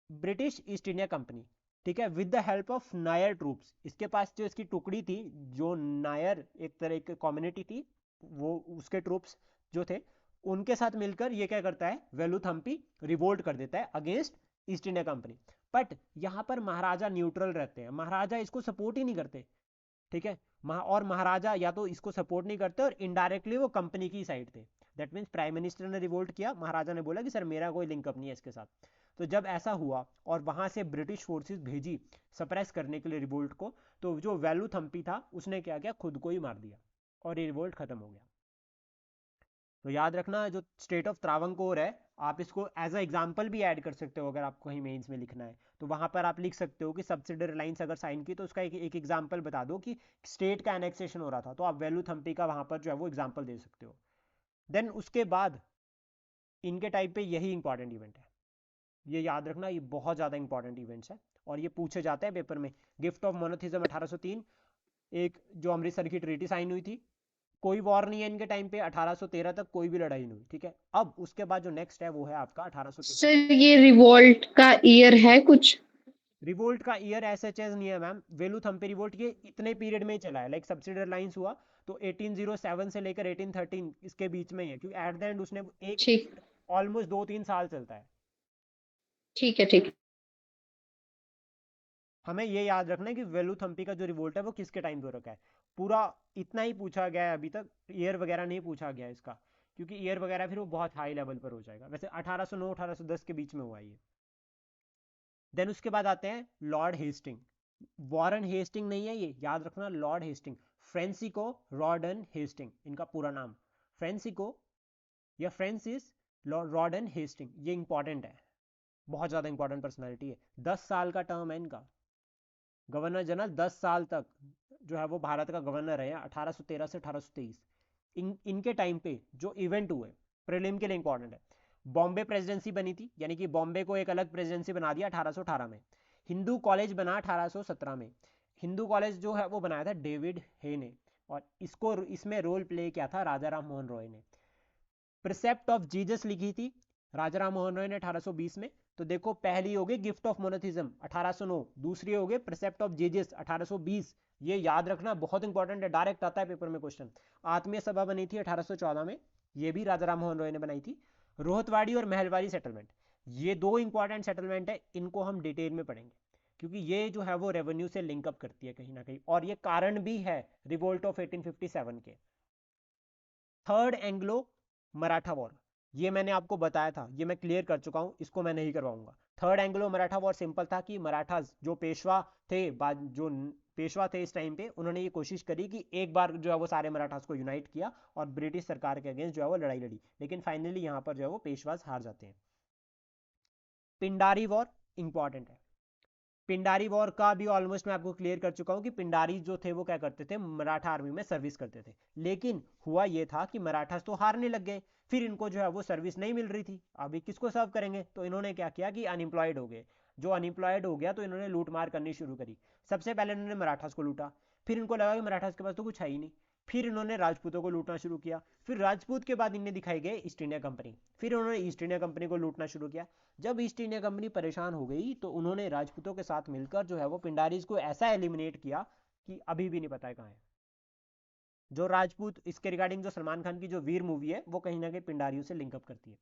Speaker 1: British east India company, ठीक है, with the help of Nair troops. इसके पास जो इसकी टुकड़ी थी, जो नायर एक तरह की कम्युनिटी थी, वो उसके ट्रूप्स जो थे, उनके साथ मिलकर ये क्या करता है, वेलू थम्पी रिवोल्ट कर देता है against east India company. But यहां पर महाराजा न्यूट्रल रहते हैं, महाराजा इसको सपोर्ट ही नहीं करते, ठीक है। और महाराजा या तो इसको सपोर्ट नहीं करते और इनडायरेक्टली वो कंपनी की साइड थे। दैट मीन्स प्राइम मिनिस्टर ने रिवोल्ट किया, महाराजा ने बोला कि सर मेरा कोई लिंकअप नहीं है इसके साथ। तो जब ऐसा हुआ और वहां से ब्रिटिश फोर्सेस भेजी सप्रेस करने के लिए रिवोल्ट को, तो जो वेलू थम्पी था उसने क्या किया, खुद को ही मार दिया और ये रिवोल्ट खत्म हो गया। तो याद रखना, जो स्टेट ऑफ त्रावणकोर है, आप इसको एज अ एग्जाम्पल भी ऐड कर सकते हो अगर आपको कहीं मेंस में लिखना है। तो वहां पर आप लिख सकते हो कि सब्सिडियरी लाइंस अगर साइन की तो उसका एक एग्जाम्पल बता दो कि स्टेट का एनेक्सेशन हो रहा था, तो आप वेलू थम्पी का वहां पर जो है वो एग्जाम्पल दे सकते हो। देन उसके बाद इनके टाइप पे यही इंपॉर्टेंट इवेंट है, ये याद रखना, ये बहुत ज्यादा इंपॉर्टेंट इवेंट्स है और ये पूछे जाते हैं पेपर में। गिफ्ट ऑफ मोनोथिज्म 1803, एक जो अमृतसर की ट्रीटी साइन हुई थी, कोई वॉर नहीं है इनके टाइम पे, 1813 तक कोई भी लड़ाई नहीं हुई, ठीक है। अब उसके बाद जो नेक्स्ट है वो है आपका 1813।
Speaker 2: सर ये रिवॉल्ट का ईयर है कुछ?
Speaker 1: रिवोल्ट का ईयर ऐसे चेंज नहीं है मैम, वेलू थम्पे रिवोल्ट ये इतने पीरियड में ही चला है, लाइक सब्सिडियरी लाइंस हुआ तो 1807 से लेकर 1813 इसके बीच में ही है, क्योंकि एट द एंड उसने एक
Speaker 2: ठीक,
Speaker 1: ऑलमोस्ट 2-3 साल चलता है।
Speaker 2: ठीक है, ठीक।
Speaker 1: हमें ये याद रखना है कि वेलू थम्पी का जो रिवोल्ट है वो किसके टाइम पे हो रखा है, पूरा इतना ही पूछा गया है अभी तक, ईयर वगैरह नहीं पूछा गया है इसका, क्योंकि ईयर वगैरह फिर वो बहुत हाई लेवल पर हो जाएगा। वैसे 1809 1810 के बीच में हुआ ये। देन उसके बाद आते हैं लॉर्ड हेस्टिंग। वॉरेन हेस्टिंग नहीं है ये, याद रखना, लॉर्ड हेस्टिंग, फ्रेंसिको रॉडन हेस्टिंग इनका पूरा नाम, फ्रेंसिको या फ्रांसिस रॉडन हेस्टिंग, ये इंपॉर्टेंट है, बहुत ज्यादा इंपॉर्टेंट पर्सनैलिटी है। 10 साल का टर्म है इनका, गवर्नर जनरल 10 साल तक जो है वो भारत का गवर्नर रहे, 1813 से 1823। इनके टाइम पे जो इवेंट हुए, प्रीलिम के लिए इंपॉर्टेंट है। बॉम्बे प्रेसिडेंसी बनी थी, यानी कि बॉम्बे को एक अलग प्रेसिडेंसी बना दिया 1818 में। हिंदू कॉलेज बना 1817 में, हिंदू कॉलेज जो है वो बनाया था डेविड हे ने, और इसको इसमें रोल प्ले किया था राजा राम मोहन रॉय ने। प्रिसेप्ट ऑफ जीसस लिखी थी राजा राम मोहन रॉय ने 1820 में। तो देखो, पहली हो गई गिफ्ट ऑफ मोनोथिज्म 1809, दूसरी हो गई प्रिसेप्ट ऑफ जीसस 1820। ये याद रखना, बहुत इंपॉर्टेंट है, डायरेक्ट आता है पेपर में क्वेश्चन। आत्मीय सभा बनी थी 1814 में, ये भी राजा राम मोहन रॉय ने बनाई थी। रोहतवाड़ी और महलवाड़ी सेटलमेंट, ये दो इंपॉर्टेंट सेटलमेंट है, इनको हम डिटेल में पढ़ेंगे, क्योंकि ये जो है वो रेवेन्यू से लिंकअप करती है कहीं ना कहीं, और ये कारण भी है रिवोल्ट ऑफ 1857 के। थर्ड एंग्लो मराठा वॉर, ये मैंने आपको बताया था, ये मैं क्लियर कर चुका हूं, इसको मैं नहीं करवाऊंगा। Third Anglo Maratha war simple था कि मराठास जो पेशवा थे, जो पेशवा थे इस टाइम पे, उन्होंने ये कोशिश करी कि एक बार जो है वो सारे मराठास को यूनाइट किया और ब्रिटिश सरकार के अगेंस्ट जो है वो लड़ाई लड़ी, लेकिन फाइनली यहाँ पर जो है वो पेशवास हार जाते हैं। पिंडारी वॉर इंपॉर्टेंट है, पिंडारी वॉर का भी ऑलमोस्ट मैं आपको क्लियर कर चुका हूं कि पिंडारी जो थे वो क्या करते थे, मराठा आर्मी में सर्विस करते थे। लेकिन हुआ ये था कि मराठा तो हारने लग गए, फिर इनको जो है वो सर्विस नहीं मिल रही थी, अभी किसको सर्व करेंगे, तो इन्होंने क्या किया कि अनएम्प्लॉयड हो गए। जो अनएम्प्लॉयड हो गया तो इन्होंने लूट मार करनी शुरू करी। सबसे पहले इन्होंने मराठास को लूटा, फिर इनको लगा कि मराठास के पास तो कुछ है ही नहीं, फिर इन्होंने राजपूतों को लूटना शुरू किया, फिर राजपूत के बाद इन्हें दिखाई गए ईस्ट इंडिया कंपनी, फिर उन्होंने ईस्ट इंडिया कंपनी को लूटना शुरू किया। जब ईस्ट इंडिया कंपनी परेशान हो गई तो उन्होंने राजपूतों के साथ मिलकर जो है वो पिंडारीज को ऐसा एलिमिनेट किया कि अभी भी नहीं पता है कहाँ है। जो राजपूत, इसके रिगार्डिंग जो सलमान खान की जो वीर मूवी है वो कहीं ना कहीं पिंडारियों से लिंकअप करती है।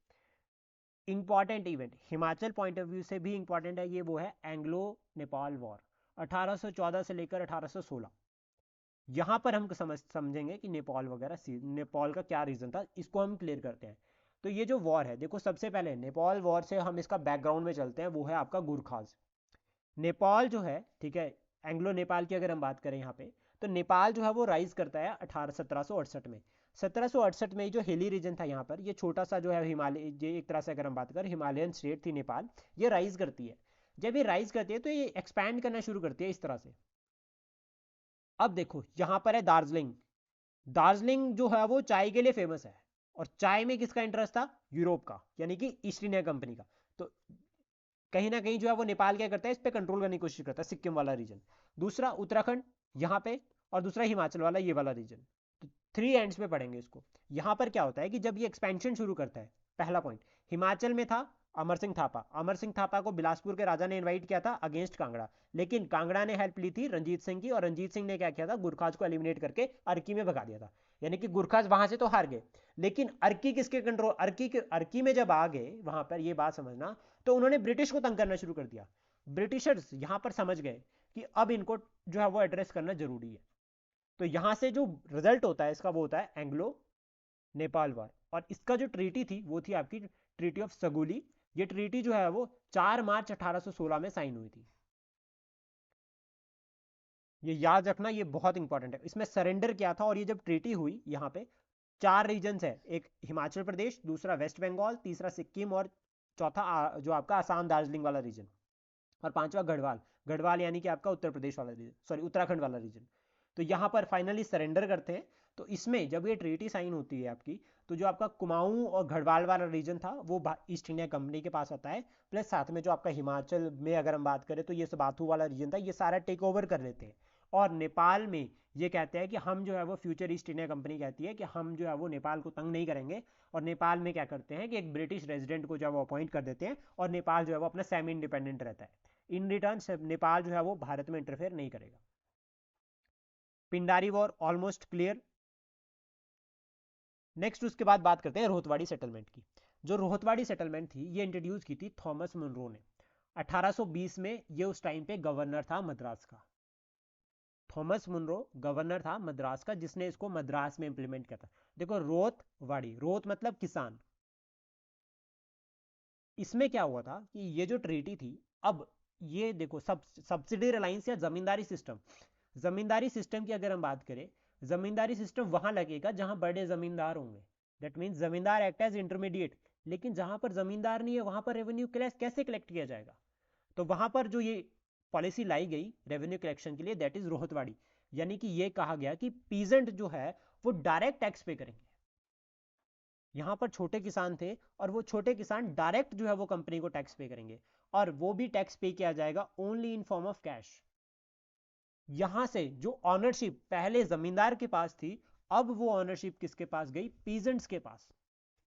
Speaker 1: Important event Himachal point of view से भी इंपॉर्टेंट है, ये वो है एंग्लो नेपाल वॉर 1814 से लेकर 1816। यहां पर हम समझेंगे कि नेपाल वगैरह, नेपाल का क्या रीजन था, इसको हम क्लियर करते हैं। तो ये जो वॉर है, देखो सबसे पहले नेपाल वॉर से हम इसका बैकग्राउंड में चलते हैं, वो है आपका गुरखाज। नेपाल जो है, ठीक है, एंग्लो नेपाल की अगर हम बात करें यहाँ पे, तो नेपाल जो है वो राइज करता है 1768 में। 1768 में जो हिली रीजन था यहाँ पर, ये छोटा सा जो है हिमालय, ये एक तरह से अगर हम बात करें हिमालयन स्टेट थी नेपाल, ये राइज करती है। जब ये राइज करती है तो ये एक्सपैंड करना शुरू करती है इस तरह से। अब देखो यहाँ पर है दार्जिलिंग। दार्जिलिंग जो है वो चाय के लिए फेमस है, और चाय में किसका इंटरेस्ट था? यूरोप का, यानी कि ईस्ट इंडिया कंपनी का। तो कहीं ना कहीं जो है वो नेपाल क्या करता है, इस पे कंट्रोल करने की कोशिश करता है, सिक्किम वाला रीजन। दूसरा उत्तराखंड यहाँ पे, और दूसरा हिमाचल वाला ये वाला रीजन। तो थ्री एंड्स में पढ़ेंगे इसको। यहाँ पर क्या होता है कि जब ये एक्सपेंशन शुरू करता है, पहला पॉइंट, हिमाचल में था अमर सिंह थापा। अमर सिंह थापा को बिलासपुर के राजा ने इनवाइट किया था अगेंस्ट कांगड़ा, लेकिन कांगड़ा ने हेल्प ली थी रंजीत सिंह की, और रंजीत सिंह ने क्या किया था, गुरखाज को एलिमिनेट करके अर्की में भगा दिया था। यानी कि गुरखाज वहां से तो हार गए, लेकिन अर्की किसके कंट्रोल, अर्की में जब आ गए वहां पर, ये बात समझना, तो उन्होंने ब्रिटिश को तंग करना शुरू कर दिया। ब्रिटिशर्स यहां पर समझ गए कि अब इनको जो है वो एड्रेस करना जरूरी है। तो यहां से जो रिजल्ट होता है इसका, वो होता है एंग्लो नेपाल वार। और इसका जो ट्रीटी थी वो थी आपकी ट्रीटी ऑफ सगुली। ये ट्रीटी जो है वो 4 मार्च 1816 में साइन हुई थी। ये याद रखना, ये बहुत इंपॉर्टेंट है। इसमें सरेंडर क्या था, और ये जब ट्रीटी हुई, यहाँ पे 4 रीजन्स है, एक हिमाचल प्रदेश, दूसरा वेस्ट बंगाल, तीसरा सिक्किम, और चौथा जो आपका आसाम दार्जिलिंग वाला रीजन, और पांचवा गढ़वाल। गढ़वाल यानी कि आपका उत्तर प्रदेश वाला रीजन, सॉरी उत्तराखंड वाला रीजन। तो यहाँ पर फाइनली सरेंडर करते हैं। तो इसमें जब ये ट्रीटी साइन होती है आपकी, तो जो आपका कुमाऊं और गढ़वाल वाला रीजन था वो ईस्ट इंडिया कंपनी के पास आता है। प्लस साथ में जो आपका हिमाचल में अगर हम बात करें तो ये सबाथू वाला रीजन था, ये सारा टेक ओवर कर लेते हैं। और नेपाल में ये कहते हैं कि हम जो है वो फ्यूचर ईस्ट इंडिया कंपनी कहती है कि हम जो है वो नेपाल को तंग नहीं करेंगे। और नेपाल में क्या करते हैं कि एक ब्रिटिश रेजिडेंट को जो है वो अपॉइंट कर देते हैं, और नेपाल जो है वो अपना सेमी इंडिपेंडेंट रहता है। इन रिटर्न नेपाल जो है वो भारत में इंटरफेयर नहीं करेगा। Pindari war almost clear. Next उसके बाद बात करते हैं रोहतवाड़ी सेटलमेंट की। जो रोहतवाड़ी सेटलमेंट थी ये इंट्रोड्यूस की थी थॉमस मुनरो ने 1820 में। ये उस टाइम पे गवर्नर था मद्रास का। थॉमस मुनरो गवर्नर था मद्रास का, जिसने इसको मद्रास में इंप्लीमेंट किया था। देखो रोहतवाड़ी, रोहत मतलब किसान। इसमें क्या हुआ था कि ये जो ट्रीटी थी, अब ये देखो सब्सिडी रिलायंस या जमींदारी सिस्टम, जमींदारी सिस्टम की अगर हम बात करें, जमींदारी सिस्टम वहां लगेगा जहां बड़े जमींदार होंगे। दैट मीन्स जमींदार एक्ट एज इंटरमीडिएट। लेकिन जहां पर जमींदार नहीं है वहां पर रेवेन्यू कैसे कलेक्ट किया जाएगा? तो वहां पर जो ये पॉलिसी लाई गई रेवेन्यू कलेक्शन के लिए, दैट इज रोहतवाड़ी। यानी कि ये कहा गया कि पीजेंट जो है वो डायरेक्ट टैक्स पे करेंगे। यहां पर छोटे किसान थे, और वो छोटे किसान डायरेक्ट जो है वो कंपनी को टैक्स पे करेंगे, और वो भी टैक्स पे किया जाएगा only in form of cash. यहां से जो ऑनरशिप पहले जमींदार के पास थी, अब वो ऑनरशिप किसके पास गई? पीजेंट्स के पास।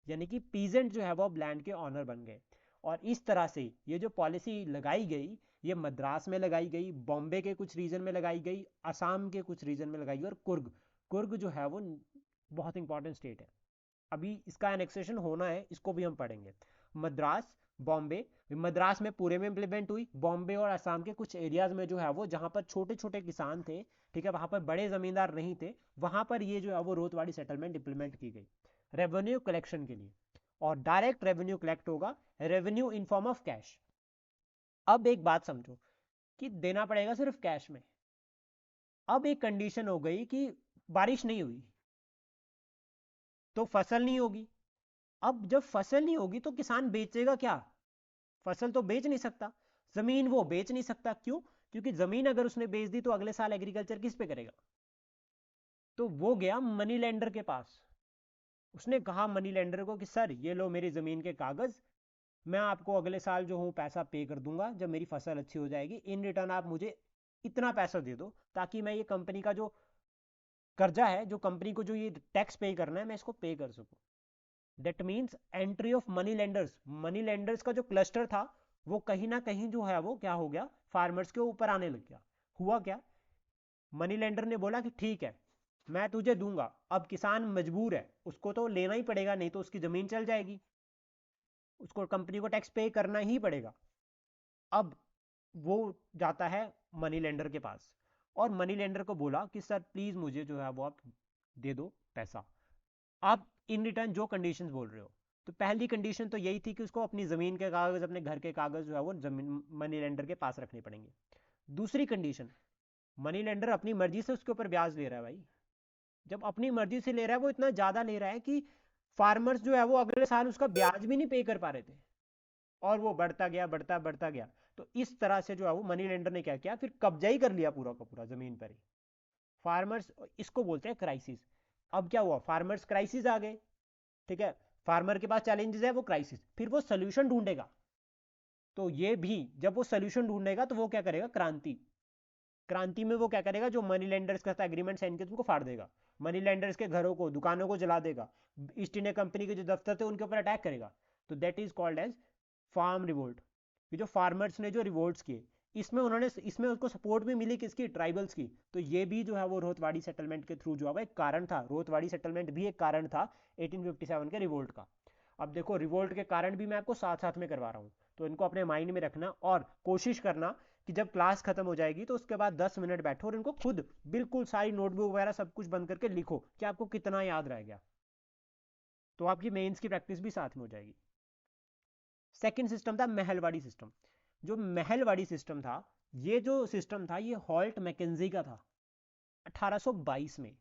Speaker 1: यानी कि पीजेंट जो है वो अब लैंड के ऑनर बन गए। और इस तरह से ये जो पॉलिसी लगाई गई, ये मद्रास में लगाई गई, बॉम्बे के कुछ रीजन में लगाई गई, असम के कुछ रीजन में लगाई गई, और कुर्ग, कुर्ग जो है वो बहुत इंपॉर्टेंट स्टेट है, अभी इसका एनेक्सेशन होना है, इसको भी हम पढ़ेंगे। मद्रास, बॉम्बे, मद्रास में पूरे में इंप्लीमेंट हुई, बॉम्बे और असम के कुछ एरियाज में जो है वो जहां पर छोटे छोटे किसान थे, ठीक है, वहां पर बड़े जमींदार नहीं थे, वहां पर ये जो है वो रोहतवाड़ी सेटलमेंट इंप्लीमेंट की गई रेवेन्यू कलेक्शन के लिए। और डायरेक्ट रेवेन्यू कलेक्ट होगा, revenue in form of cash. अब एक बात समझो कि देना पड़ेगा सिर्फ कैश में। अब एक कंडीशन हो गई कि बारिश नहीं हुई तो फसल नहीं होगी। अब जब फसल नहीं होगी तो किसान बेचेगा क्या? फसल तो बेच नहीं सकता, जमीन वो बेच नहीं सकता। क्यों? क्योंकि जमीन अगर उसने बेच दी तो अगले साल एग्रीकल्चर किस पे करेगा? तो वो गया मनी लेंडर के पास। उसने कहा मनी लेंडर को कि सर ये लो मेरी जमीन के कागज, मैं आपको अगले साल जो हूँ पैसा पे कर दूंगा जब मेरी फसल अच्छी हो जाएगी। इन रिटर्न आप मुझे इतना पैसा दे दो ताकि मैं ये कंपनी का जो कर्जा है, जो कंपनी को जो ये टैक्स पे करना है, मैं इसको पे कर सकूं। That means entry of money lenders. Money lenders का जो क्लस्टर था वो कहीं ना कहीं जो है वो क्या हो गया, फार्मर्स के ऊपर आने लग गया। हुआ क्या, मनी लेंडर ने बोला कि ठीक है मैं तुझे दूंगा। अब किसान मजबूर है, उसको तो लेना ही पड़ेगा, नहीं तो उसकी जमीन चल जाएगी, उसको कंपनी को टैक्स पे करना ही पड़ेगा। अब वो जाता है मनी लेंडर के पास, और मनी लेंडर को बोला कि सर प्लीज मुझे जो है वो आप दे दो पैसा। आप इन रिटर्न जो कंडीशंस बोल रहे हो, तो पहली कंडीशन तो यही थी कि उसको अपनी जमीन के कागज, अपने घर के कागज जो है वो जमीन मनी लेंडर के पास रखने पड़ेंगे। दूसरी कंडीशन, मनी लेंडर अपनी मर्जी से उसके ऊपर ब्याज ले रहा है भाई। जब अपनी मर्जी से ले रहा है, वो इतना ज्यादा ले रहा है कि फार्मर्स जो है वो अगले साल उसका ब्याज भी नहीं पे कर पा रहे थे, और वो बढ़ता गया, बढ़ता बढ़ता गया। तो इस तरह से जो है वो मनी लेंडर ने क्या किया, फिर कब्जा ही कर लिया पूरा का पूरा जमीन पर ही। फार्मर्स, इसको बोलते हैं क्राइसिस। अब क्या हुआ, फार्मर्स क्राइसिस आ गए, ठीक है। फार्मर के पास चैलेंजेस है, वो क्राइसिस, फिर वो सोल्यूशन ढूंढेगा। तो ये भी जब वो सोल्यूशन ढूंढेगा तो वो क्या करेगा, क्रांति। क्रांति में वो क्या करेगा, जो मनी लेंडर्स का एग्रीमेंट साइन किया उनको फाड़ देगा, मनी लेंडर्स के घरों को, दुकानों को जला देगा, ईस्ट इंडिया कंपनी के जो दफ्तर थे उनके ऊपर अटैक करेगा। तो that is called as farm revolt. ये जो फार्मर्स ने जो रिवोल्ट्स किए, इसमें उसको सपोर्ट भी मिली किसकी, ट्राइबल्स की। तो ये भी जो है वो रोहतवाड़ी सेटलमेंट के थ्रू जो है एक कारण था, रोहतवाड़ी सेटलमेंट भी एक कारण था 1857 के रिवोल्ट का। अब देखो, रिवोल्ट के कारण भी मैं आपको साथ साथ में करवा रहा हूँ, तो इनको अपने माइंड में रखना, और कोशिश करना कि जब क्लास खत्म हो जाएगी तो उसके बाद 10 मिनट बैठो और इनको खुद बिल्कुल सारी नोटबुक वगैरह सब कुछ बंद करके लिखो कि आपको कितना याद रह गया, तो आपकी मेंस की प्रैक्टिस भी साथ में हो जाएगी। सेकंड सिस्टम था महलवाड़ी सिस्टम। जो महलवाड़ी सिस्टम था, ये जो सिस्टम था ये हॉल्ट मैकेंजी का था 1822 में।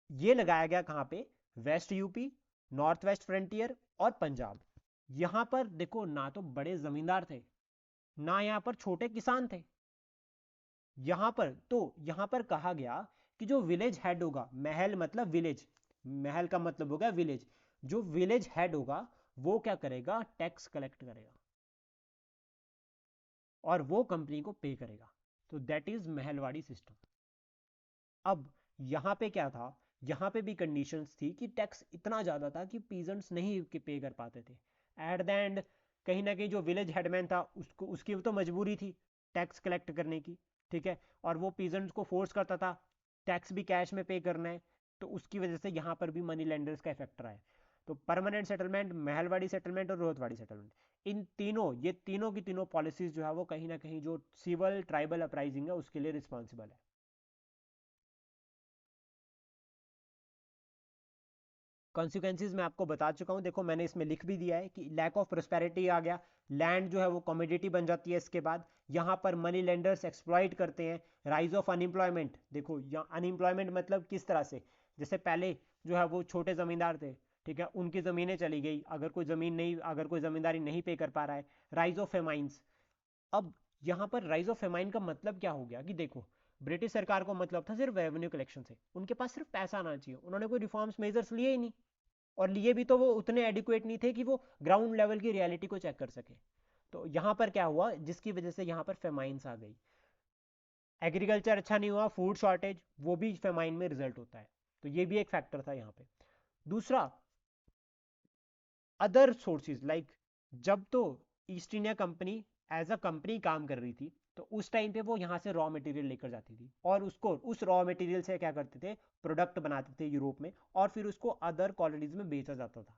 Speaker 1: ये लगाया गया कहां पे, west UP, north west frontier और पंजाब। यहां पर देखो, ना तो बड़े जमींदार थे, ना यहां पर छोटे किसान थे। यहां पर कहा गया कि जो विलेज हेड होगा, महल मतलब विलेज, महल का मतलब होगा विलेज, जो विलेज हेड होगा वो क्या करेगा, टैक्स कलेक्ट करेगा और वो कंपनी को पे करेगा। तो दैट इज महलवाड़ी सिस्टम। अब यहां पे क्या था, यहां पे भी कंडीशंस थी कि टैक्स इतना ज्यादा था कि पीजेंट्स नहीं पे कर पाते थे। एट द एंड कहीं ना कहीं जो विलेज हेडमैन था उसको, उसकी तो मजबूरी थी टैक्स कलेक्ट करने की, ठीक है, और वो पीजेंट्स को फोर्स करता था टैक्स भी कैश में पे करना है। तो उसकी वजह से यहां पर भी मनी लेंडर्स का इफेक्ट रहा है। तो परमानेंट सेटलमेंट, महलवाड़ी सेटलमेंट और रोहतवाड़ी सेटलमेंट, इन तीनों, ये तीनों की तीनों पॉलिसीज जो है वो कहीं ना कहीं जो सिविल ट्राइबल अपराइजिंग है उसके लिए रिस्पॉन्सिबल है। कॉन्सिक्वेंसेज मैं आपको बता चुका हूं, देखो मैंने इसमें लिख भी दिया है कि लैक ऑफ प्रोस्पेरिटी आ गया, लैंड जो है वो कमोडिटी बन जाती है। इसके बाद यहां पर मनी लेंडर्स एक्सप्लॉइट करते हैं। राइज ऑफ अनएम्प्लॉयमेंट, देखो यहाँ अनएम्प्लॉयमेंट मतलब किस तरह से, जैसे पहले जो है वो छोटे जमींदार थे, ठीक है, उनकी जमीनें चली गई, अगर कोई जमीन नहीं, अगर कोई जमींदारी नहीं पे कर पा रहा है। राइज ऑफ फेमाइंस, अब यहां पर राइज ऑफ फेमाइन का मतलब क्या हो गया कि देखो, ब्रिटिश सरकार को मतलब था सिर्फ रेवेन्यू कलेक्शन से, उनके पास सिर्फ पैसा आना चाहिए, उन्होंने कोई रिफॉर्म्स मेजर्स लिए ही नहीं, और लिए भी तो वो उतने एडिक्वेट नहीं थे कि वो ग्राउंड लेवल की रियलिटी को चेक कर सके। तो यहां पर क्या हुआ, जिसकी वजह से यहां पर फेमाइंस आ गई, एग्रीकल्चर अच्छा नहीं हुआ, फूड शॉर्टेज, वो भी फेमाइन में रिजल्ट होता है। तो ये भी एक फैक्टर था यहाँ पे। दूसरा, अदर सोर्सेज लाइक, जब तो East India company as a company काम कर रही थी, तो उस टाइम पे वो यहाँ से रॉ मटेरियल लेकर जाती थी और उसको, उस रॉ मटेरियल से क्या करते थे, प्रोडक्ट बनाते थे यूरोप में, और फिर उसको अदर कॉलोनीज में बेचा जाता था।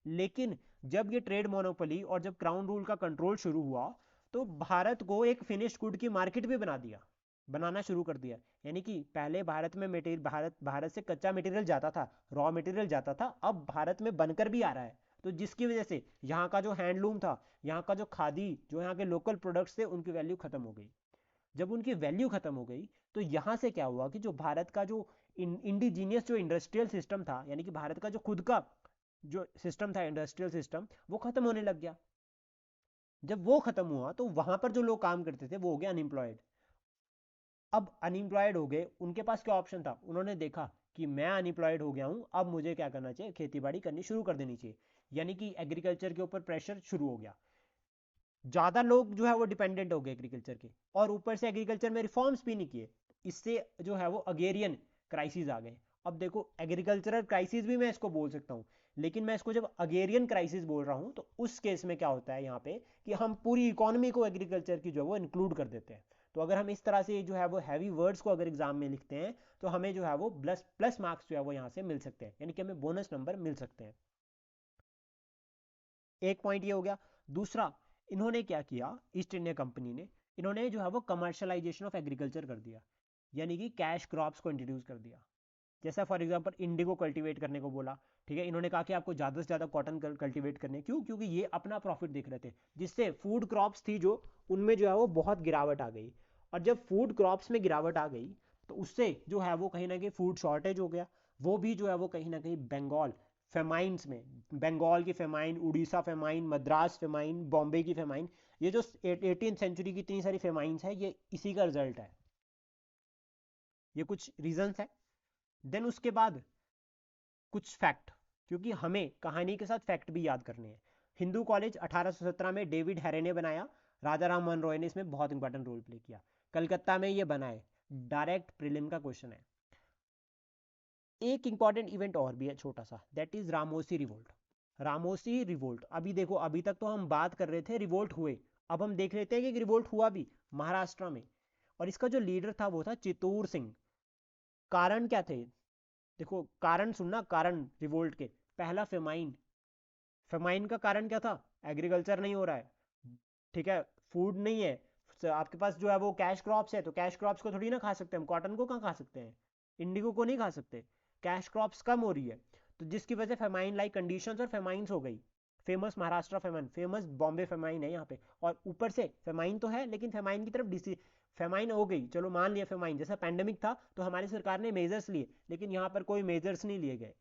Speaker 1: लेकिन जब ये ट्रेड मोनोपोली और जब क्राउन रूल का कंट्रोल शुरू हुआ, तो भारत को एक फिनिश्ड गुड की मार्केट भी बनाना शुरू कर दिया। यानी कि पहले भारत में मटेरियल, भारत से कच्चा मटेरियल जाता था, रॉ मटेरियल जाता था, अब भारत में बनकर भी आ रहा है। तो जिसकी वजह से यहाँ का जो हैंडलूम था, यहाँ का जो खादी, जो यहाँ के लोकल प्रोडक्ट्स थे, उनकी वैल्यू खत्म हो गई। जब उनकी वैल्यू खत्म हो गई, तो यहाँ से क्या हुआ कि जो भारत का जो इंडिजीनियस जो इंडस्ट्रियल सिस्टम था, यानी कि भारत का जो खुद का जो सिस्टम था इंडस्ट्रियल सिस्टम, वो खत्म होने लग गया। जब वो खत्म हुआ तो वहां पर जो लोग काम करते थे वो हो गए अनएम्प्लॉयड। अब अनएम्प्लॉयड हो गए, उनके पास क्या ऑप्शन था, उन्होंने देखा कि मैं अनएम्प्लॉयड हो गया हूं, अब मुझे क्या करना चाहिए, खेती बाड़ी करनी शुरू कर देनी चाहिए। यानी कि एग्रीकल्चर के ऊपर प्रेशर शुरू हो गया, ज्यादा लोग जो है वो डिपेंडेंट हो गए एग्रीकल्चर के, और ऊपर से एग्रीकल्चर में रिफॉर्म्स भी नहीं किए। इससे जो है वो अगेरियन क्राइसिस आ गए। अब देखो, एग्रीकल्चरल क्राइसिस भी मैं इसको बोल सकता हूँ, लेकिन मैं इसको जब अगेरियन क्राइसिस बोल रहा हूँ तो उस केस में क्या होता है यहाँ पे, कि हम पूरी इकोनॉमी को एग्रीकल्चर की जो है वो इंक्लूड कर देते हैं। तो अगर हम इस तरह से जो है वो हैवी वर्ड्स को अगर एग्जाम में लिखते हैं, तो हमें जो है वो प्लस प्लस मार्क्स जो है वो यहाँ से मिल सकते हैं, यानी कि हमें बोनस नंबर मिल सकते हैं। एक पॉइंट ये हो गया। दूसरा, इन्होंने क्या किया, ईस्ट इंडिया कंपनी ने, इन्होंने जो है वो कमर्शलाइजेशन ऑफ एग्रीकल्चर कर दिया, यानी कि कैश क्रॉप्स को इंट्रोड्यूस कर दिया। जैसा फॉर एग्जांपल इंडिगो कल्टीवेट करने को बोला, ठीक है, इन्होंने कहा कि आपको ज़्यादा से ज़्यादा कॉटन कल्टीवेट करने, क्यों, क्योंकि ये अपना प्रॉफिट देख रहे थे, जिससे फूड क्रॉप्स थी जो, उनमें जो है वो बहुत गिरावट आ गई। और जब फूड क्रॉप्स में गिरावट आ गई तो उससे जो है वो कहीं ना कहीं फूड शॉर्टेज हो गया। वो भी जो है वो कहीं ना कहीं बंगाल फेमाइंस में, बंगाल की famine, Orissa famine, Madras famine, Bombay की फेमाइन, ये जो 18th सेंचुरी की इतनी सारी फेमाइंस है ये इसी का रिजल्ट है। ये कुछ रीजंस है। देन उसके बाद कुछ फैक्ट, क्योंकि हमें कहानी के साथ फैक्ट भी याद करने हैं। हिंदू कॉलेज 1817 में डेविड हैरे ने बनाया, राजा राम मोहन रॉय ने इसमें बहुत इंपॉर्टेंट रोल प्ले किया। कलकत्ता में ये बना है। डायरेक्ट प्रीलिम का क्वेश्चन है। एक इंपॉर्टेंट इवेंट और भी है छोटा सा, that is Ramoshi revolt. Ramoshi revolt, अभी देखो अभी तक तो हम बात कर रहे थे रिवोल्ट हुए, अब हम देख लेते हैं कि रिवोल्ट हुआ भी महाराष्ट्र में। और इसका जो लीडर था वो था चित्तूर सिंह। कारण क्या थे? देखो कारण सुनना, कारण रिवोल्ट के, पहला फेमाइन। फेमाइन का कारण क्या था? एग्रीकल्चर नहीं हो रहा है, ठीक है, फूड नहीं है। आपके पास जो है वो कैश क्रॉप्स है, तो कैश क्रॉप्स को थोड़ी ना खा सकते हम, कॉटन को कहाँ खा सकते हैं, इंडिगो को नहीं खा सकते। कैश क्रॉप्स कम हो रही है, तो जिसकी वजह से फेमाइन लाइक कंडीशंस और फेमाइंस हो गई। Famous Maharashtra famine, famous Bombay famine है यहाँ पे। और ऊपर से फेमाइन तो है लेकिन फेमाइन की तरफ डिसी, फेमाइन हो गई, चलो मान लिया फेमाइन जैसा पैंडेमिक था तो हमारी सरकार ने मेजर्स लिए, लेकिन यहाँ पर कोई मेजर्स नहीं लिए गए।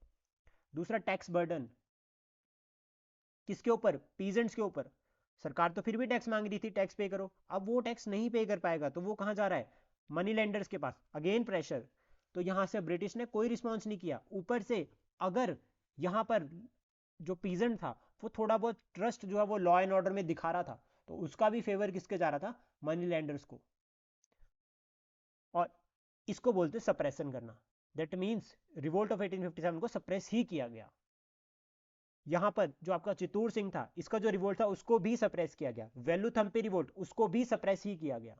Speaker 1: दूसरा टैक्स बर्डन, किसके ऊपर? पीजेंट्स के ऊपर। सरकार तो फिर भी टैक्स मांग रही थी, टैक्स पे करो, अब वो टैक्स नहीं पे कर पाएगा तो वो कहाँ जा रहा है? मनी लेंडर्स के पास, अगेन प्रेशर। तो यहां से ब्रिटिश ने कोई रिस्पॉन्स नहीं किया। ऊपर से अगर यहाँ पर जो पीजेंट था वो थोड़ा बहुत ट्रस्ट जो है वो लॉ एंड ऑर्डर में दिखा रहा था, तो उसका भी फेवर किसके जा रहा था? मनी लैंडर्स को। और इसको बोलते सप्रेशन करना। दैट मीन्स रिवोल्ट ऑफ 1857 को सप्रेस ही किया गया। यहां पर जो आपका चित्तूर सिंह था, इसका जो रिवोल्ट था उसको भी सप्रेस किया गया। वेलुथम्पे रिवोल्ट, उसको भी सप्रेस ही किया गया।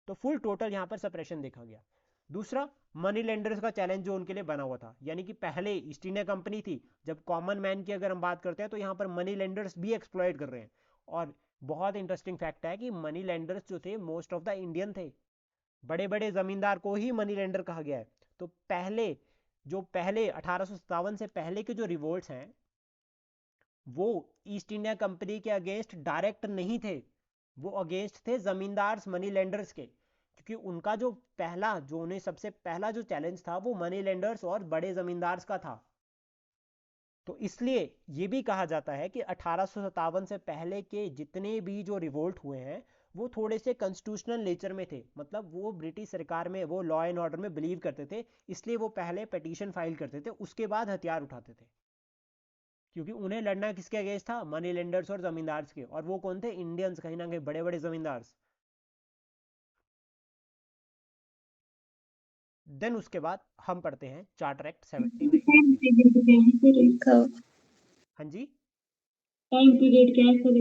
Speaker 1: तो फुल टोटल यहां पर सप्रेशन देखा गया। दूसरा, मनी लेंडर्स का चैलेंज जो उनके लिए बना हुआ था, यानी कि पहले ईस्ट इंडिया कंपनी थी, जब कॉमन मैन की अगर हम बात करते हैं तो यहां पर मनी लेंडर्स भी एक्सप्लॉइट कर रहे हैं। और बहुत इंटरेस्टिंग फैक्ट है कि मनी लेंडर्स जो थे मोस्ट ऑफ द इंडियन थे। बड़े बड़े जमींदार को ही मनी लेंडर कहा गया है। तो पहले जो पहले 1857 से पहले के जो रिवोल्ट्स हैं वो ईस्ट इंडिया कंपनी के अगेंस्ट डायरेक्ट नहीं थे, वो अगेंस्ट थे जमींदार मनी लेंडर्स के। क्योंकि उनका जो पहला, जो उन्हें सबसे पहला जो चैलेंज था वो मनी लेंडर्स और बड़े जमींदार का था। तो इसलिए ये भी कहा जाता है कि 1857 से पहले के जितने भी जो रिवोल्ट हुए हैं वो थोड़े से कॉन्स्टिट्यूशनल नेचर में थे, मतलब वो ब्रिटिश सरकार में, वो लॉ एंड ऑर्डर में बिलीव करते थे, इसलिए वो पहले पिटीशन फाइल करते थे, उसके बाद हथियार उठाते थे। क्योंकि उन्हें लड़ना किसके अगेंस्ट था? मनी लेंडर्स और जमींदार्स के। और वो कौन थे? इंडियंस, कहीं ना कहीं बड़े बड़े जमींदार। देन उसके बाद हम पढ़ते हैं चार्टर एक्ट 1790।
Speaker 2: टाइम पीरियड
Speaker 1: हाँ जी।
Speaker 2: कैसे